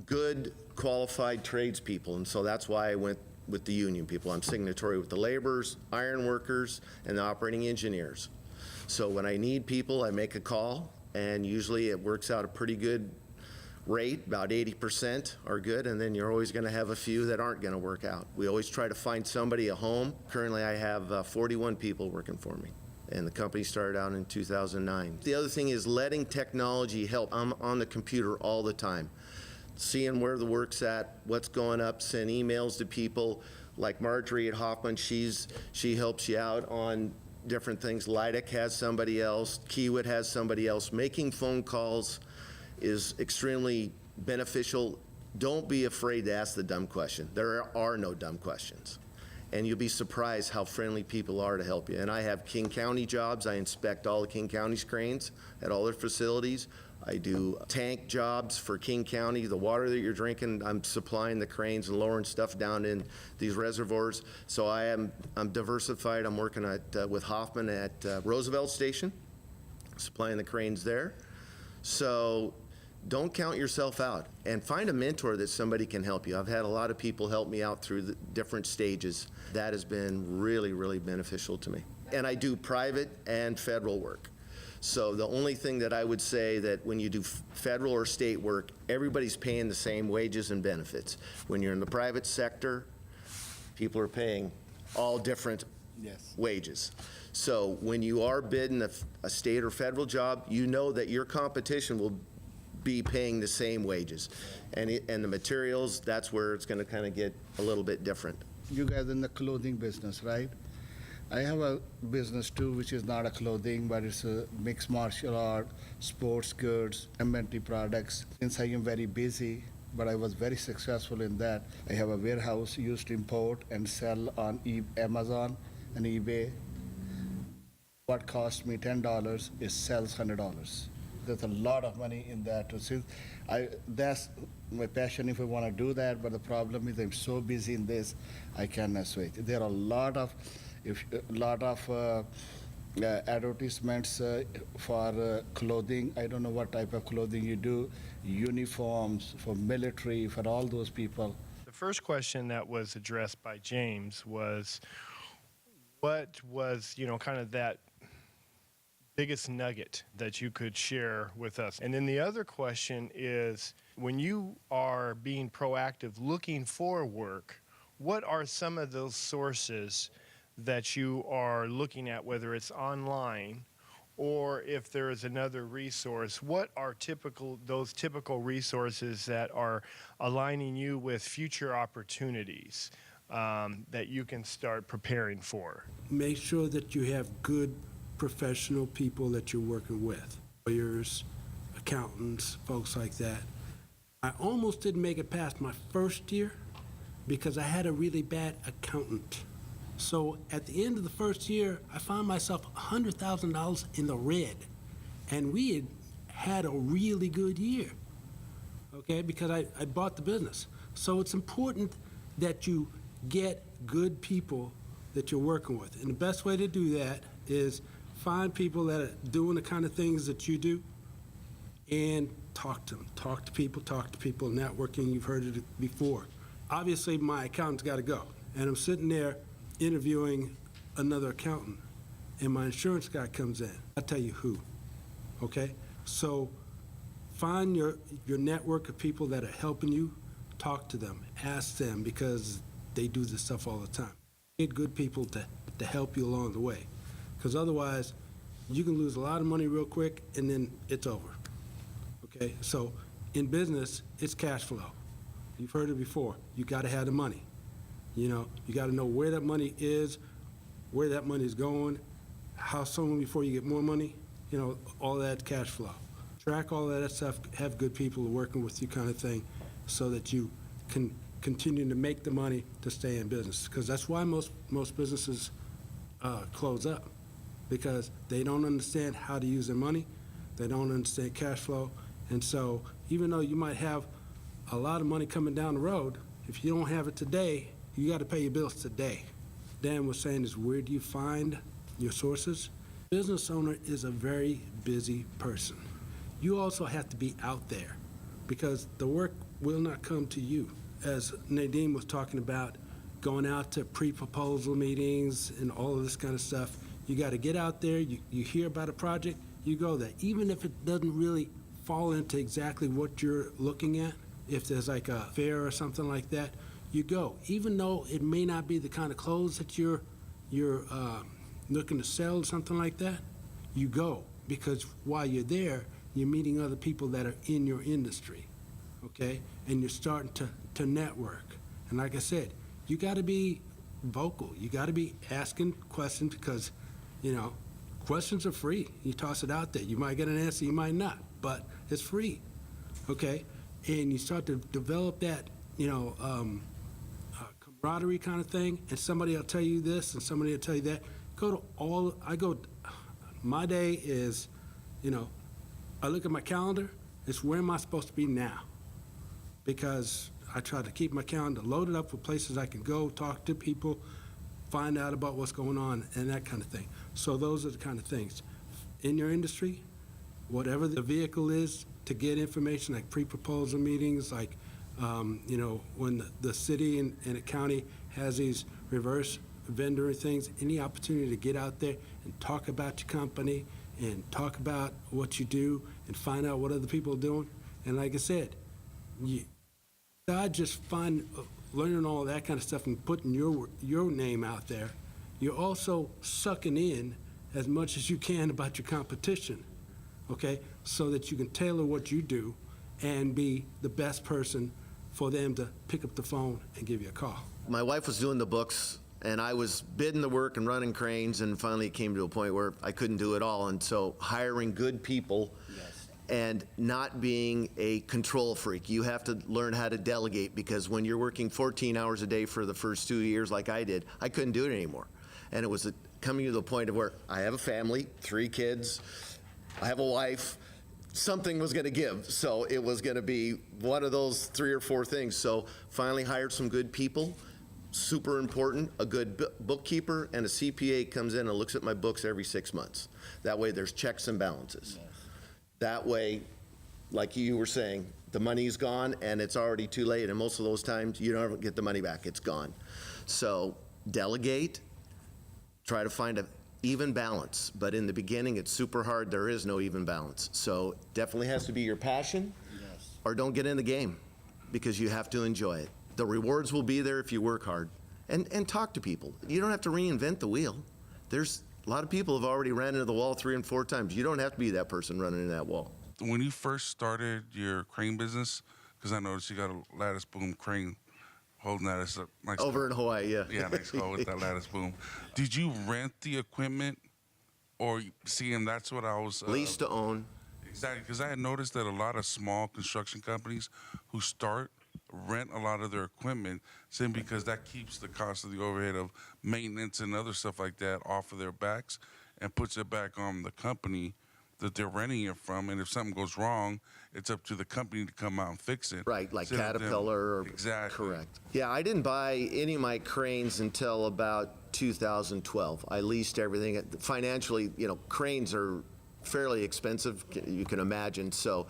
good, qualified tradespeople, and so that's why I went with the union people. I'm signatory with the laborers, iron workers, and the operating engineers. So when I need people, I make a call, and usually it works out a pretty good rate. About 80% are good, and then you're always going to have a few that aren't going to work out. We always try to find somebody a home. Currently, I have 41 people working for me, and the company started out in 2009. The other thing is letting technology help. I'm on the computer all the time, seeing where the work's at, what's going up, send emails to people. Like Marjorie at Hoffman, she helps you out on different things. Leidick has somebody else. Kiewit has somebody else. Making phone calls is extremely beneficial. Don't be afraid to ask the dumb question. There are no dumb questions. And you'll be surprised how friendly people are to help you. And I have King County jobs. I inspect all the King County's cranes at all their facilities. I do tank jobs for King County. The water that you're drinking, I'm supplying the cranes and lowering stuff down in these reservoirs. So I'm diversified. I'm working with Hoffman at Roosevelt Station, supplying the cranes there. So don't count yourself out, and find a mentor that somebody can help you. I've had a lot of people help me out through the different stages. That has been really, really beneficial to me. And I do private and federal work. So the only thing that I would say that when you do federal or state work, everybody's paying the same wages and benefits. When you're in the private sector, people are paying all different wages. So when you are bidding a state or federal job, you know that your competition will be paying the same wages. And the materials, that's where it's going to kind of get a little bit different. You guys in the clothing business, right? I have a business too, which is not a clothing, but it's a mixed martial art, sports goods, M&T products. Since I am very busy, but I was very successful in that. I have a warehouse used to import and sell on Amazon and eBay. What cost me $10 is sells $100. There's a lot of money in that. That's my passion if I want to do that, but the problem is I'm so busy in this, I cannot switch. There are a lot of advertisements for clothing. I don't know what type of clothing you do, uniforms for military, for all those people. The first question that was addressed by James was, what was, kind of that biggest nugget that you could share with us? And then the other question is, when you are being proactive, looking for work, what are some of those sources that you are looking at, whether it's online or if there is another resource? What are those typical resources that are aligning you with future opportunities that you can start preparing for? Make sure that you have good professional people that you're working with, lawyers, accountants, folks like that. I almost didn't make it past my first year because I had a really bad accountant. So at the end of the first year, I found myself $100,000 in the red. And we had a really good year, okay, because I bought the business. So it's important that you get good people that you're working with. And the best way to do that is find people that are doing the kind of things that you do and talk to them. Talk to people, networking. You've heard it before. Obviously, my accountant's got to go. And I'm sitting there interviewing another accountant, and my insurance guy comes in. I'll tell you who, okay? So find your network of people that are helping you. Talk to them. Ask them, because they do this stuff all the time. Get good people to help you along the way. Because otherwise, you can lose a lot of money real quick, and then it's over. Okay? So in business, it's cash flow. You've heard it before. You got to have the money. You got to know where that money is, where that money is going, how soon before you get more money, all that cash flow. Track all that stuff, have good people working with you kind of thing, so that you can continue to make the money to stay in business. Because that's why most businesses close up, because they don't understand how to use their money. They don't understand cash flow. And so even though you might have a lot of money coming down the road, if you don't have it today, you got to pay your bills today. Dan was saying is, where do you find your sources? Business owner is a very busy person. You also have to be out there because the work will not come to you. As Nadine was talking about, going out to pre-proposal meetings and all of this kind of stuff, you got to get out there, you hear about a project, you go there. Even if it doesn't really fall into exactly what you're looking at, if there's like a fair or something like that, you go. Even though it may not be the kind of clothes that you're looking to sell or something like that, you go. Because while you're there, you're meeting other people that are in your industry, okay? And you're starting to network. And like I said, you got to be vocal. You got to be asking questions because, you know, questions are free. You toss it out there. You might get an answer, you might not, but it's free, okay? And you start to develop that, you know, camaraderie kind of thing, and somebody will tell you this and somebody will tell you that. My day is, you know, I look at my calendar, it's where am I supposed to be now? Because I try to keep my calendar loaded up with places I can go, talk to people, find out about what's going on, and that kind of thing. So those are the kind of things. In your industry, whatever the vehicle is to get information, like pre-proposal meetings, like, you know, when the city and the county has these reverse vendor things, any opportunity to get out there and talk about your company and talk about what you do and find out what other people are doing. And like I said, I just find learning all that kind of stuff and putting your name out there, you're also sucking in as much as you can about your competition, okay? So that you can tailor what you do and be the best person for them to pick up the phone and give you a call. My wife was doing the books, and I was bidding the work and running cranes, and finally it came to a point where I couldn't do it all. And so hiring good people and not being a control freak. You have to learn how to delegate, because when you're working 14 hours a day for the first 2 years like I did, I couldn't do it anymore. And it was coming to the point of where I have a family, 3 kids, I have a wife, something was going to give. So it was going to be one of those 3 or 4 things. So finally hired some good people, super important, a good bookkeeper, and a CPA comes in and looks at my books every 6 months. That way there's checks and balances. Yes. That way, like you were saying, the money's gone and it's already too late, and most of those times you don't get the money back, it's gone. So delegate, try to find an even balance, but in the beginning it's super hard, there is no even balance. So definitely has to be your passion, or don't get in the game, because you have to enjoy it. The rewards will be there if you work hard. And talk to people. You don't have to reinvent the wheel. There's a lot of people have already ran into the wall 3 and 4 times. You don't have to be that person running into that wall. When you first started your crane business, because I noticed you got a lattice boom crane holding that as a nice over in Hawaii, yeah. Yeah, nice car with that lattice boom. Did you rent the equipment, or and that's what I was lease to own? Exactly, because I had noticed that a lot of small construction companies who start rent a lot of their equipment, simply because that keeps the cost of the overhead of maintenance and other stuff like that off of their backs, and puts it back on the company that they're renting it from. And if something goes wrong, it's up to the company to come out and fix it. Right, like Caterpillar. Exactly. Correct. Yeah, I didn't buy any of my cranes until about 2012. I leased everything. Financially, you know, cranes are fairly expensive, you can imagine. So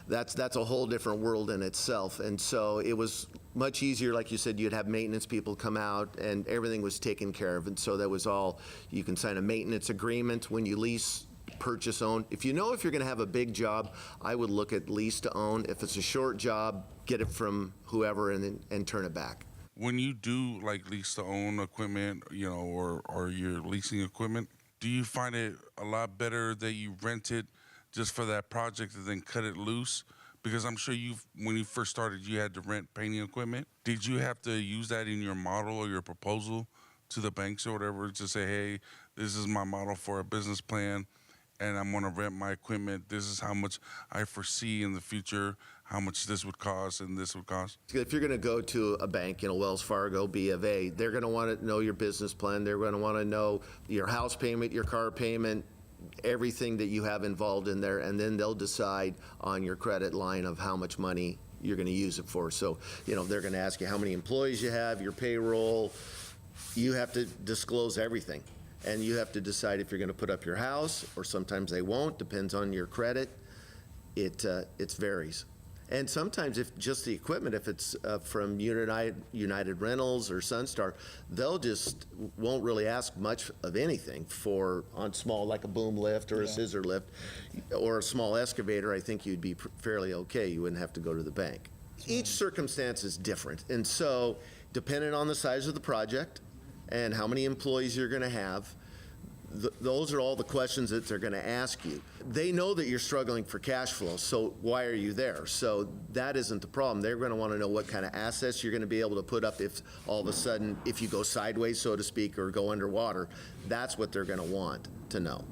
that's a whole different world in itself. And so it was much easier. Like you said, you'd have maintenance people come out and everything was taken care of. And so that was all, you can sign a maintenance agreement when you lease, purchase, own. If you know if you're going to have a big job, I would look at lease to own. If it's a short job, get it from whoever and turn it back. When you do like lease to own equipment, you know, or you're leasing equipment, do you find it a lot better that you rent it just for that project and then cut it loose? Because I'm sure when you first started, you had to rent painting equipment. Did you have to use that in your model or your proposal to the banks or whatever to say, hey, this is my model for a business plan, and I'm going to rent my equipment. This is how much I foresee in the future, how much this would cost and this would cost? If you're going to go to a bank, you know, Wells Fargo, B of A, they're going to want to know your business plan. They're going to want to know your house payment, your car payment, everything that you have involved in there, and then they'll decide on your credit line of how much money you're going to use it for. So, they're going to ask you how many employees you have, your payroll. You have to disclose everything, and you have to decide if you're going to put up your house, or sometimes they won't, depends on your credit. It varies. And sometimes if just the equipment, if it's from United Rentals or Sunstar, they'll just won't really ask much of anything on small, like a boom lift or a scissor lift or a small excavator. I think you'd be fairly okay. You wouldn't have to go to the bank. Each circumstance is different. And so depending on the size of the project and how many employees you're going to have, those are all the questions that they're going to ask you. They know that you're struggling for cash flow, so why are you there? So that isn't the problem. They're going to want to know what kind of assets you're going to be able to put up if all of a sudden, if you go sideways, so to speak, or go underwater. That's what they're going to want to know.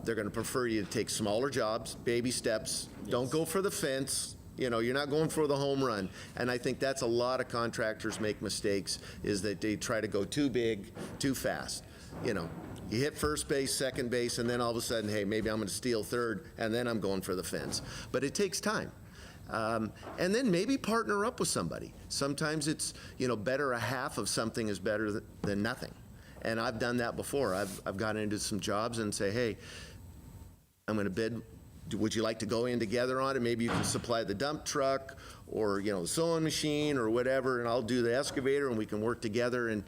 They're going to prefer you to take smaller jobs, baby steps. Don't go for the fence. You're not going for the home run. And I think that's a lot of contractors make mistakes, is that they try to go too big, too fast. You hit first base, second base, and then all of a sudden, hey, maybe I'm going to steal third, and then I'm going for the fence. But it takes time. And then maybe partner up with somebody. Sometimes it's, better a half of something is better than nothing. And I've done that before. I've gotten into some jobs and say, hey, I'm going to bid. Would you like to go in together on it? Maybe you can supply the dump truck or, the sewing machine or whatever, and I'll do the excavator, and we can work together and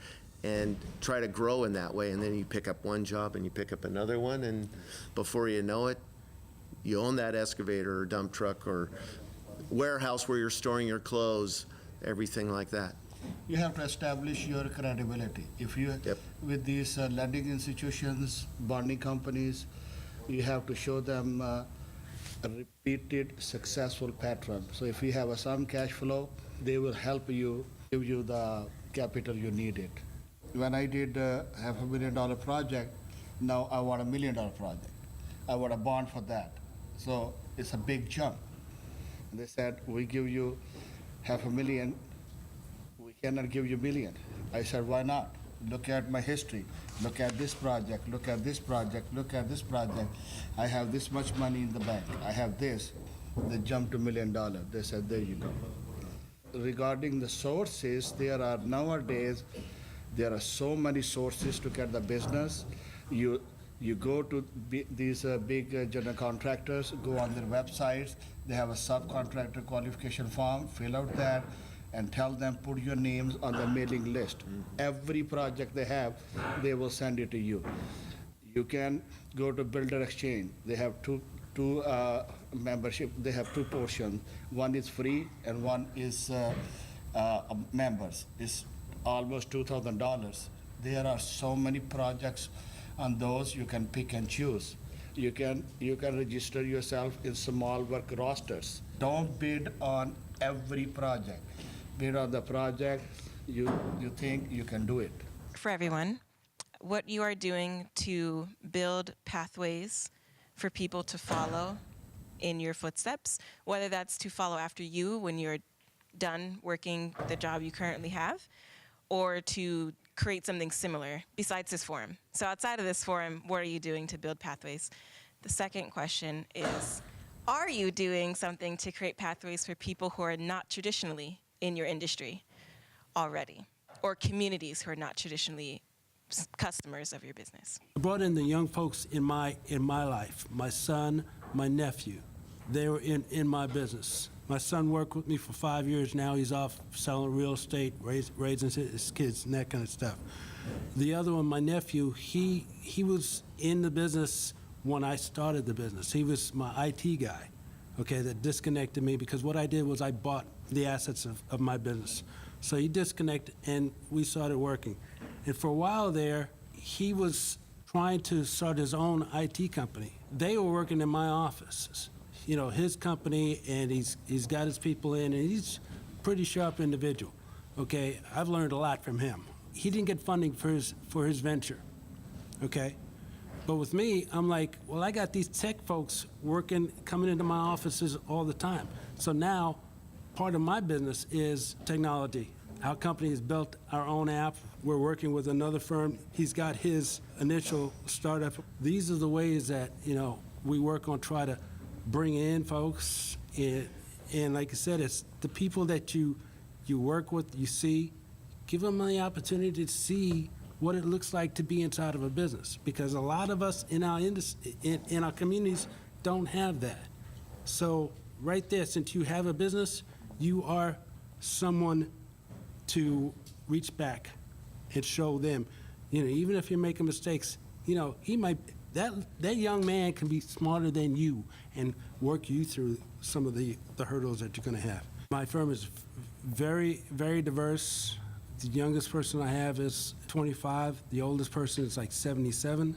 try to grow in that way. And then you pick up one job and you pick up another one, and before you know it, you own that excavator or dump truck or warehouse where you're storing your clothes, everything like that. You have to establish your credibility. If you, with these lending institutions, bonding companies, you have to show them a repeated successful pattern. So if you have some cash flow, they will help you, give you the capital you needed. When I did $500,000 project, now I want $1 million project. I want a bond for that. So it's a big jump. And they said, we give you $500,000, we cannot give you $1 million. I said, why not? Look at my history. Look at this project, look at this project, look at this project. I have this much money in the bank. I have this. They jumped to $1 million. They said, there you go. Regarding the sources, nowadays, there are so many sources to get the business. You go to these big general contractors, go on their websites. They have a subcontractor qualification form. Fill out that and tell them, put your names on the mailing list. Every project they have, they will send it to you. You can go to Builder Exchange. They have two membership. They have two portions. One is free and one is members. It's almost $2,000. There are so many projects on those. You can pick and choose. You can register yourself in small work rosters. Don't bid on every project. Bid on the project you think you can do it. For everyone, what you are doing to build pathways for people to follow in your footsteps, whether that's to follow after you when you're done working the job you currently have, or to create something similar besides this forum. So outside of this forum, what are you doing to build pathways? The second question is, are you doing something to create pathways for people who are not traditionally in your industry already, or communities who are not traditionally customers of your business? I brought in the young folks in my life, my son, my nephew. They were in my business. My son worked with me for 5 years now. He's off selling real estate, raising his kids, and that kind of stuff. The other one, my nephew, he was in the business when I started the business. He was my IT guy, okay, that disconnected me because what I did was I bought the assets of my business. So he disconnected and we started working. And for a while there, he was trying to start his own IT company. They were working in my offices. His company, and he's got his people in, and he's a pretty sharp individual, okay? I've learned a lot from him. He didn't get funding for his venture, okay? But with me, I'm like, well, I got these tech folks coming into my offices all the time. So now, part of my business is technology. Our company has built our own app. We're working with another firm. He's got his initial startup. These are the ways that, we work on try to bring in folks. And like I said, it's the people that you work with, you see, give them the opportunity to see what it looks like to be inside of a business. Because a lot of us in our industry, in our communities don't have that. So right there, since you have a business, you are someone to reach back and show them, even if you're making mistakes, that young man can be smarter than you and work you through some of the hurdles that you're going to have. My firm is very, very diverse. The youngest person I have is 25. The oldest person is like 77.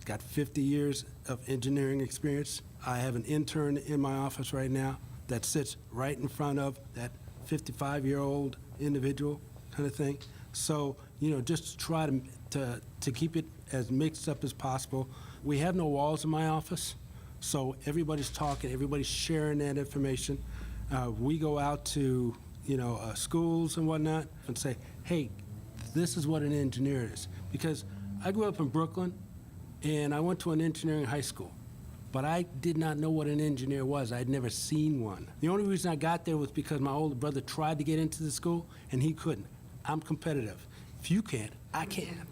Got 50 years of engineering experience. I have an intern in my office right now that sits right in front of that 55-year-old individual kind of thing. So, just try to keep it as mixed up as possible. We have no walls in my office, so everybody's talking, everybody's sharing that information. We go out to, schools and whatnot and say, hey, this is what an engineer is. Because I grew up in Brooklyn, and I went to an engineering high school. But I did not know what an engineer was. I'd never seen one. The only reason I got there was because my older brother tried to get into the school, and he couldn't. I'm competitive. If you can't, I can.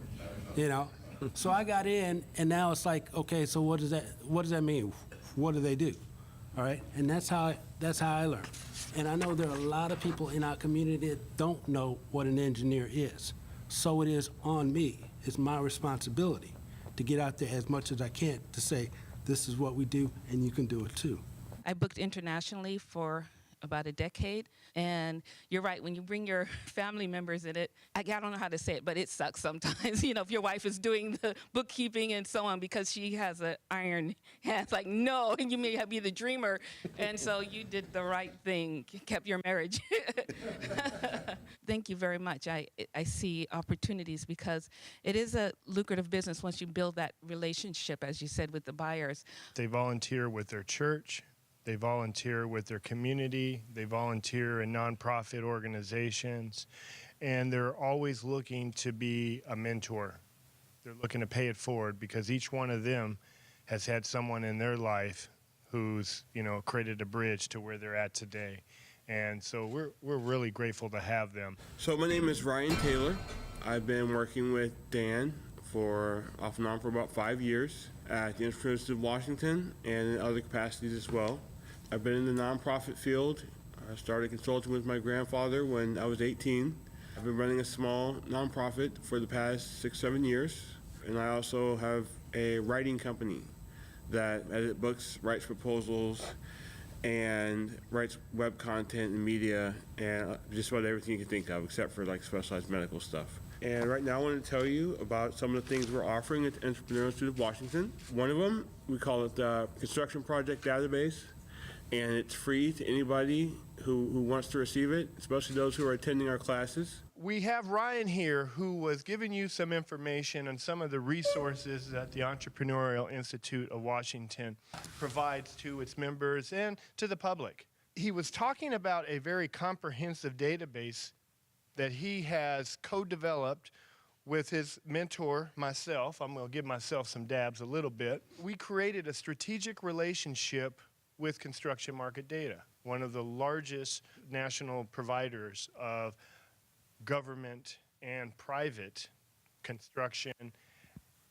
So I got in, and now it's like, okay, so what does that mean? What do they do? All right, and that's how I learned. And I know there are a lot of people in our community that don't know what an engineer is. So it is on me. It's my responsibility to get out there as much as I can to say, this is what we do, and you can do it too. I booked internationally for about a decade, and you're right, when you bring your family members in it, I don't know how to say it, but it sucks sometimes, if your wife is doing the bookkeeping and so on, because she has an iron hand. It's like, no, you may be the dreamer, and so you did the right thing, kept your marriage. Thank you very much. I see opportunities because it is a lucrative business once you build that relationship, as you said, with the buyers. They volunteer with their church. They volunteer with their community. They volunteer in nonprofit organizations. And they're always looking to be a mentor. They're looking to pay it forward because each one of them has had someone in their life who's, created a bridge to where they're at today. And so we're really grateful to have them. So my name is Ryan Taylor. I've been working with Dan off and on for about 5 years at the University of Washington and in other capacities as well. I've been in the nonprofit field. I started consulting with my grandfather when I was 18. I've been running a small nonprofit for the past 6-7 years. And I also have a writing company that edits books, writes proposals, and writes web content and media, and just about everything you can think of, except for specialized medical stuff. And right now I want to tell you about some of the things we're offering at the Entrepreneurial Institute of Washington. One of them, we call it the Construction Project Database, and it's free to anybody who wants to receive it, especially those who are attending our classes. We have Ryan here who was giving you some information on some of the resources that the Entrepreneurial Institute of Washington provides to its members and to the public. He was talking about a very comprehensive database that he has co-developed with his mentor, myself. I'm going to give myself some dabs a little bit. We created a strategic relationship with Construction Market Data, one of the largest national providers of government and private construction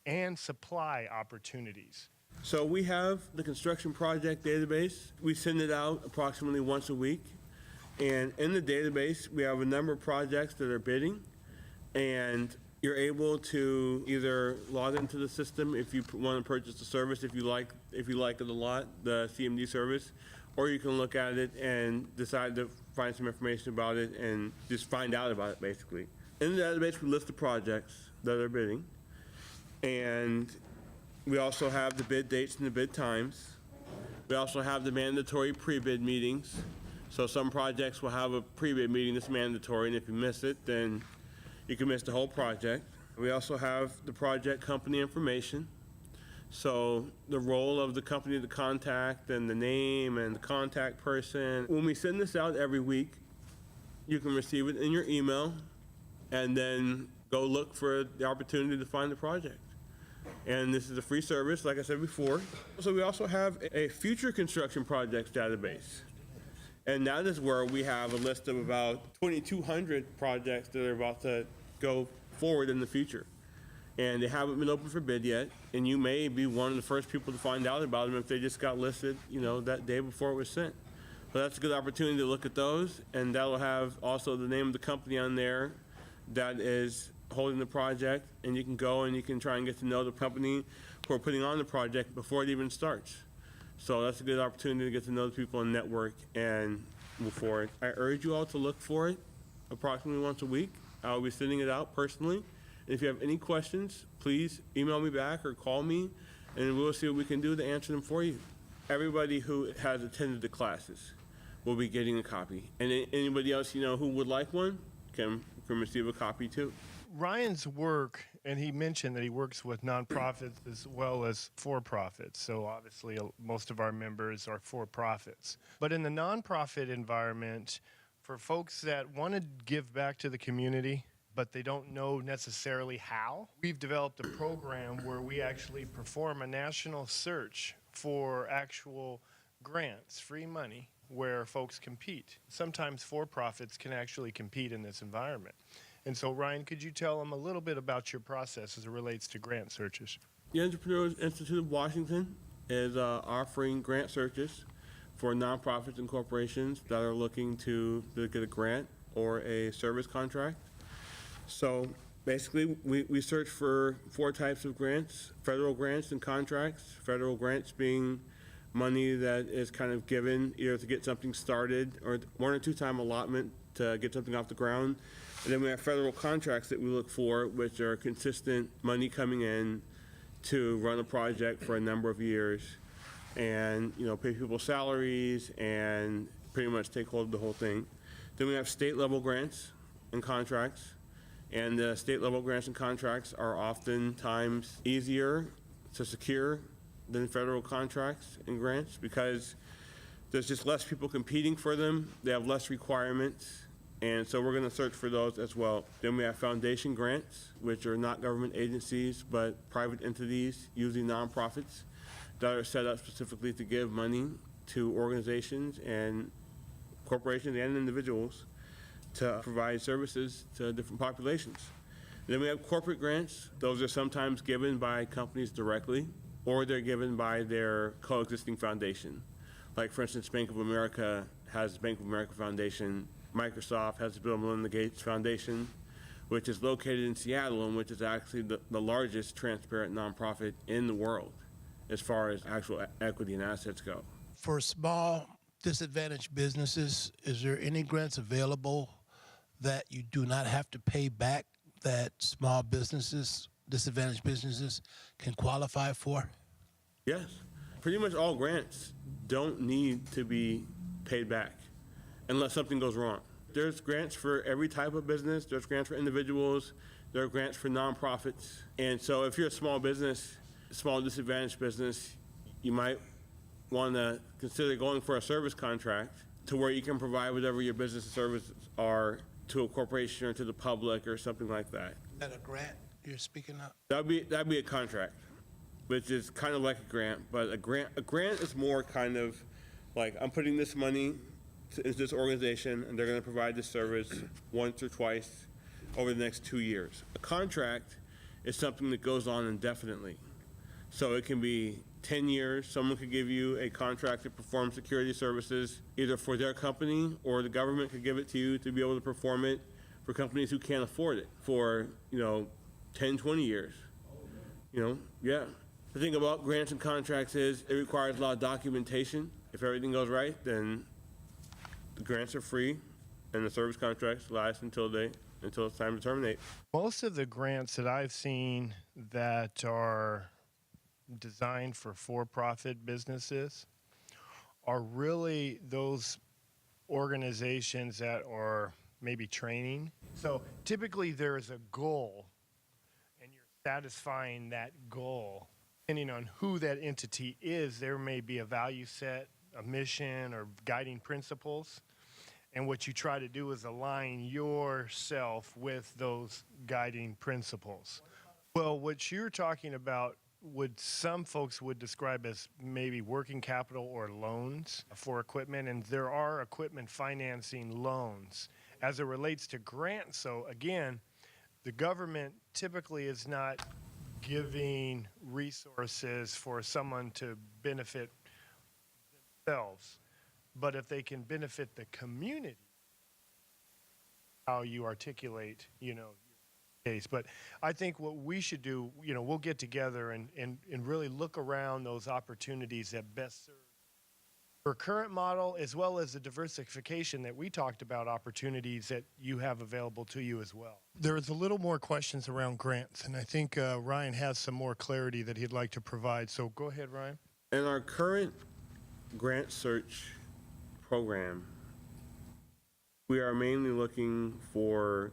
and supply opportunities. So we have the Construction Project Database. We send it out approximately once a week. And in the database, we have a number of projects that are bidding, and you're able to either log into the system if you want to purchase the service, if you like it a lot, the CMD service, or you can look at it and decide to find some information about it and just find out about it, basically. In the database, we list the projects that are bidding, and we also have the bid dates and the bid times. We also have the mandatory pre-bid meetings. So some projects will have a pre-bid meeting that's mandatory, and if you miss it, then you can miss the whole project. We also have the project company information. So the role of the company to contact and the name and the contact person. When we send this out every week, you can receive it in your email and then go look for the opportunity to find the project. And this is a free service, like I said before. So we also have a future construction projects database. And that is where we have a list of about 2,200 projects that are about to go forward in the future. And they haven't been open for bid yet, and you may be one of the first people to find out about them if they just got listed, that day before it was sent. So that's a good opportunity to look at those, and that'll have also the name of the company on there that is holding the project, and you can go and you can try and get to know the company who are putting on the project before it even starts. So that's a good opportunity to get to know the people and network and move forward. I urge you all to look for it approximately once a week. I'll be sending it out personally. And if you have any questions, please email me back or call me, and we'll see what we can do to answer them for you. Everybody who has attended the classes will be getting a copy. And anybody else who would like one can receive a copy too. Ryan's work, and he mentioned that he works with nonprofits as well as for-profits. So obviously most of our members are for-profits. But in the nonprofit environment, for folks that want to give back to the community, but they don't know necessarily how, we've developed a program where we actually perform a national search for actual grants, free money, where folks compete. Sometimes for-profits can actually compete in this environment. And so, Ryan, could you tell them a little bit about your process as it relates to grant searches? The Entrepreneurs Institute of Washington is offering grant searches for nonprofits and corporations that are looking to get a grant or a service contract. So basically, we search for 4 types of grants: federal grants and contracts. Federal grants being money that is kind of given either to get something started or 1 or 2 time allotment to get something off the ground. And then we have federal contracts that we look for, which are consistent money coming in to run a project for a number of years and, pay people salaries and pretty much take hold of the whole thing. Then we have state level grants and contracts. And the state level grants and contracts are oftentimes easier to secure than federal contracts and grants because there's just less people competing for them. They have less requirements. And so we're going to search for those as well. Then we have foundation grants, which are not government agencies, but private entities, usually nonprofits, that are set up specifically to give money to organizations and corporations and individuals to provide services to different populations. Then we have corporate grants. Those are sometimes given by companies directly, or they're given by their coexisting foundation. Like, for instance, Bank of America has the Bank of America Foundation. Microsoft has the Bill and Melinda Gates Foundation, which is located in Seattle and which is actually the largest transparent nonprofit in the world as far as actual equity and assets go. For small disadvantaged businesses, is there any grants available that you do not have to pay back that small businesses, disadvantaged businesses, can qualify for? Yes. Pretty much all grants don't need to be paid back unless something goes wrong. There's grants for every type of business. There's grants for individuals. There are grants for nonprofits. And so if you're a small business, small disadvantaged business, you might want to consider going for a service contract to where you can provide whatever your business and services are to a corporation or to the public or something like that. Is that a grant you're speaking of? That'd be a contract, which is kind of like a grant, but a grant is more kind of like, I'm putting this money into this organization and they're going to provide this service once or twice over the next 2 years. A contract is something that goes on indefinitely. So it can be 10 years. Someone could give you a contract to perform security services either for their company, or the government could give it to you to be able to perform it for companies who can't afford it for, 10, 20 years. Yeah. The thing about grants and contracts is it requires a lot of documentation. If everything goes right, then the grants are free and the service contracts last until it's time to terminate. Most of the grants that I've seen that are designed for-profit businesses are really those organizations that are maybe training. So typically there is a goal and you're satisfying that goal. Depending on who that entity is, there may be a value set, a mission, or guiding principles. And what you try to do is align yourself with those guiding principles. Well, what you're talking about some folks would describe as maybe working capital or loans for equipment, and there are equipment financing loans. As it relates to grants, so again, the government typically is not giving resources for someone to benefit themselves, but if they can benefit the community, how you articulate, case. But I think what we should do, we'll get together and really look around those opportunities that best serve our current model, as well as the diversification that we talked about, opportunities that you have available to you as well. There's a little more questions around grants, and I think Ryan has some more clarity that he'd like to provide. So go ahead, Ryan. In our current grant search program, we are mainly looking for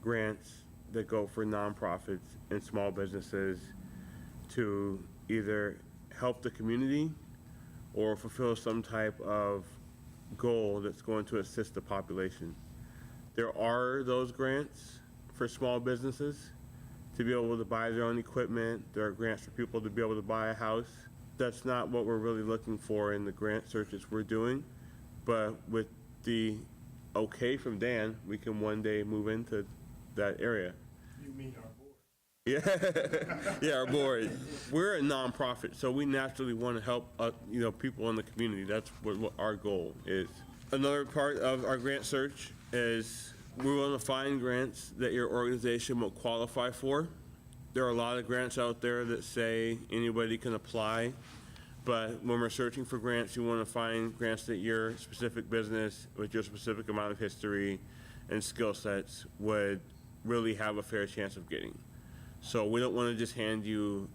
grants that go for nonprofits and small businesses to either help the community or fulfill some type of goal that's going to assist the population. There are those grants for small businesses to be able to buy their own equipment. There are grants for people to be able to buy a house. That's not what we're really looking for in the grant searches we're doing, but with the okay from Dan, we can one day move into that area. You mean our board? Yeah, our board. We're a nonprofit, so we naturally want to help, people in the community. That's what our goal is. Another part of our grant search is we want to find grants that your organization will qualify for. There are a lot of grants out there that say anybody can apply, but when we're searching for grants, you want to find grants that your specific business with your specific amount of history and skill sets would really have a fair chance of getting. So we don't want to just hand you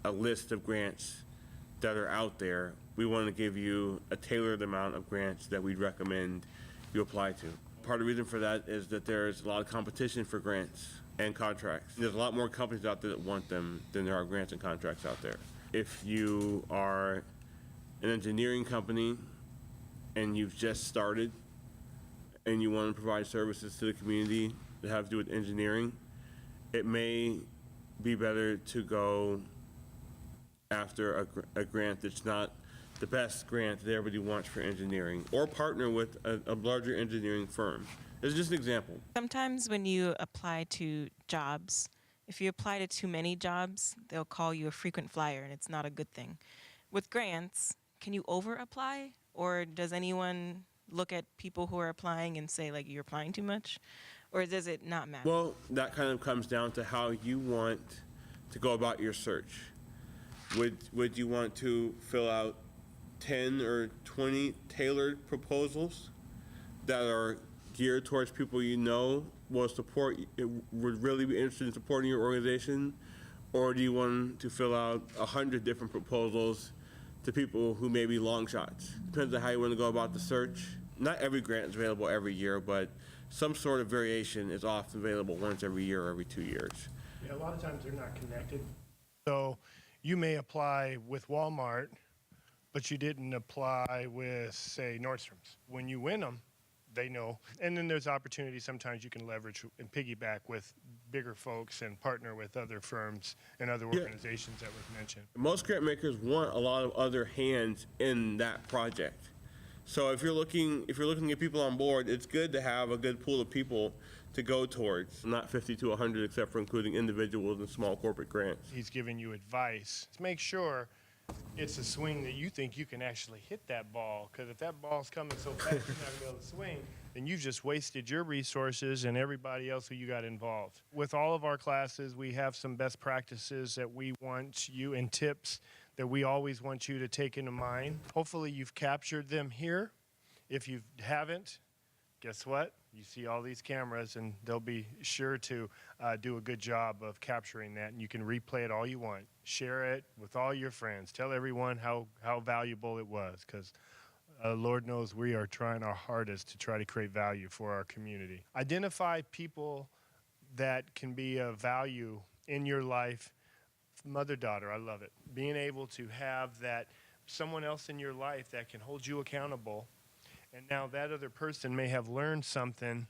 a list of grants that are out there. We want to give you a tailored amount of grants that we'd recommend you apply to. Part of the reason for that is that there's a lot of competition for grants and contracts. There's a lot more companies out there that want them than there are grants and contracts out there. If you are an engineering company and you've just started and you want to provide services to the community that have to do with engineering, it may be better to go after a grant that's not the best grant that everybody wants for engineering, or partner with a larger engineering firm. It's just an example. Sometimes when you apply to jobs, if you apply to too many jobs, they'll call you a frequent flyer, and it's not a good thing. With grants, can you over-apply, or does anyone look at people who are applying and say, like, you're applying too much? Or does it not matter? Well, that kind of comes down to how you want to go about your search. Would you want to fill out 10 or 20 tailored proposals that are geared towards people you know will support, would really be interested in supporting your organization? Or do you want to fill out 100 different proposals to people who may be long shots? Depends on how you want to go about the search. Not every grant is available every year, but some sort of variation is often available once every year or every 2 years. Yeah, a lot of times they're not connected. So you may apply with Walmart, but you didn't apply with, say, Nordstrom's. When you win them, they know. And then there's opportunities sometimes you can leverage and piggyback with bigger folks and partner with other firms and other organizations that was mentioned. Most grant makers want a lot of other hands in that project. So if you're looking to get people on board, it's good to have a good pool of people to go towards, not 50 to 100, except for including individuals and small corporate grants. He's giving you advice. Make sure it's a swing that you think you can actually hit that ball, because if that ball's coming so fast you're not going to be able to swing, then you've just wasted your resources and everybody else who you got involved. With all of our classes, we have some best practices that we want you, and tips that we always want you to take into mind. Hopefully you've captured them here. If you haven't, guess what? You see all these cameras, and they'll be sure to do a good job of capturing that, and you can replay it all you want. Share it with all your friends. Tell everyone how valuable it was, because Lord knows we are trying our hardest to try to create value for our community. Identify people that can be of value in your life. Mother-daughter, I love it. Being able to have that someone else in your life that can hold you accountable And now that other person may have learned something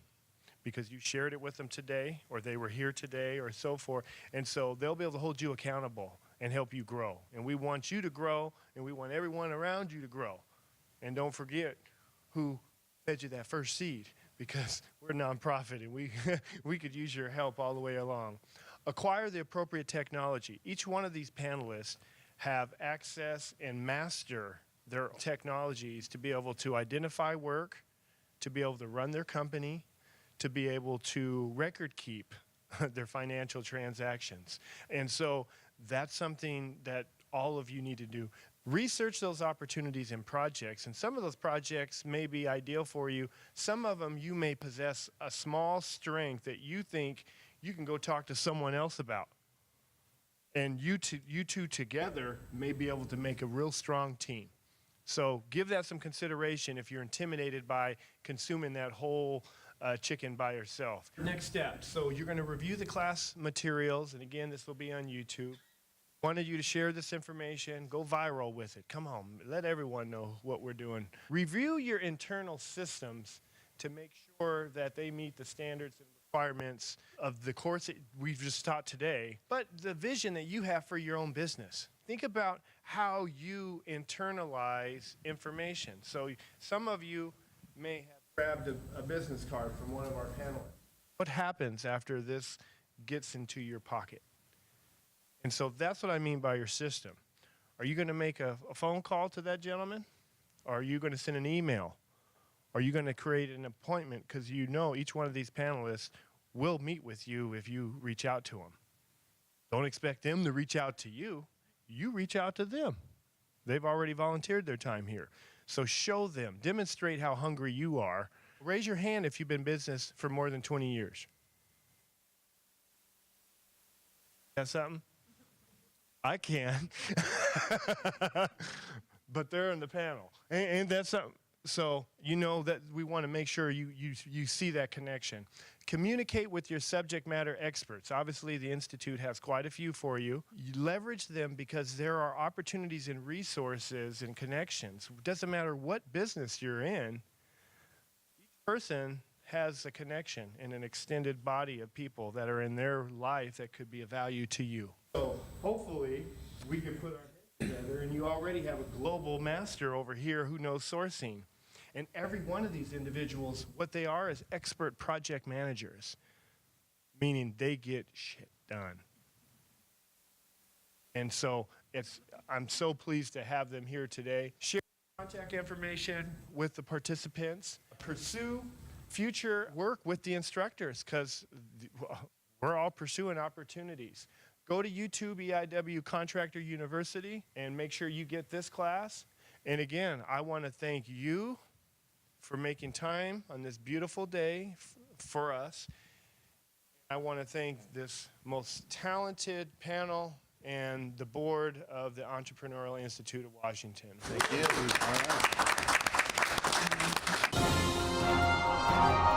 because you shared it with them today, or they were here today, or so forth. And so they'll be able to hold you accountable and help you grow. And we want you to grow, and we want everyone around you to grow. And don't forget who fed you that first seed, because we're a nonprofit, and we could use your help all the way along. Acquire the appropriate technology. Each one of these panelists have access and master their technologies to be able to identify work, to be able to run their company, to be able to record keep their financial transactions. And so that's something that all of you need to do. Research those opportunities and projects, and some of those projects may be ideal for you. Some of them you may possess a small strength that you think you can go talk to someone else about. And you two together may be able to make a real strong team. So give that some consideration if you're intimidated by consuming that whole chicken by yourself. Next step, so you're going to review the class materials, and again, this will be on YouTube. Wanted you to share this information, go viral with it. Come on, let everyone know what we're doing. Review your internal systems to make sure that they meet the standards and requirements of the course that we've just taught today, but the vision that you have for your own business. Think about how you internalize information. So some of you may have grabbed a business card from one of our panelists. What happens after this gets into your pocket? And so that's what I mean by your system. Are you going to make a phone call to that gentleman? Or are you going to send an email? Are you going to create an appointment? Because you know each one of these panelists will meet with you if you reach out to them. Don't expect them to reach out to you. You reach out to them. They've already volunteered their time here. So show them, demonstrate how hungry you are. Raise your hand if you've been in business for more than 20 years. Got something? I can. But they're in the panel. And that's something. So you know that we want to make sure you see that connection. Communicate with your subject matter experts. Obviously, the Institute has quite a few for you. You leverage them because there are opportunities and resources and connections. It doesn't matter what business you're in. Each person has a connection in an extended body of people that are in their life that could be of value to you. So hopefully we can put our heads together, and you already have a global master over here who knows sourcing. And every one of these individuals, what they are is expert project managers, meaning they get shit done. And so I'm so pleased to have them here today. Share contact information with the participants. Pursue future work with the instructors, because we're all pursuing opportunities. Go to YouTube EIW Contractor University and make sure you get this class. And again, I want to thank you for making time on this beautiful day for us. I want to thank this most talented panel and the board of the Entrepreneurial Institute of Washington. Thank you. All right.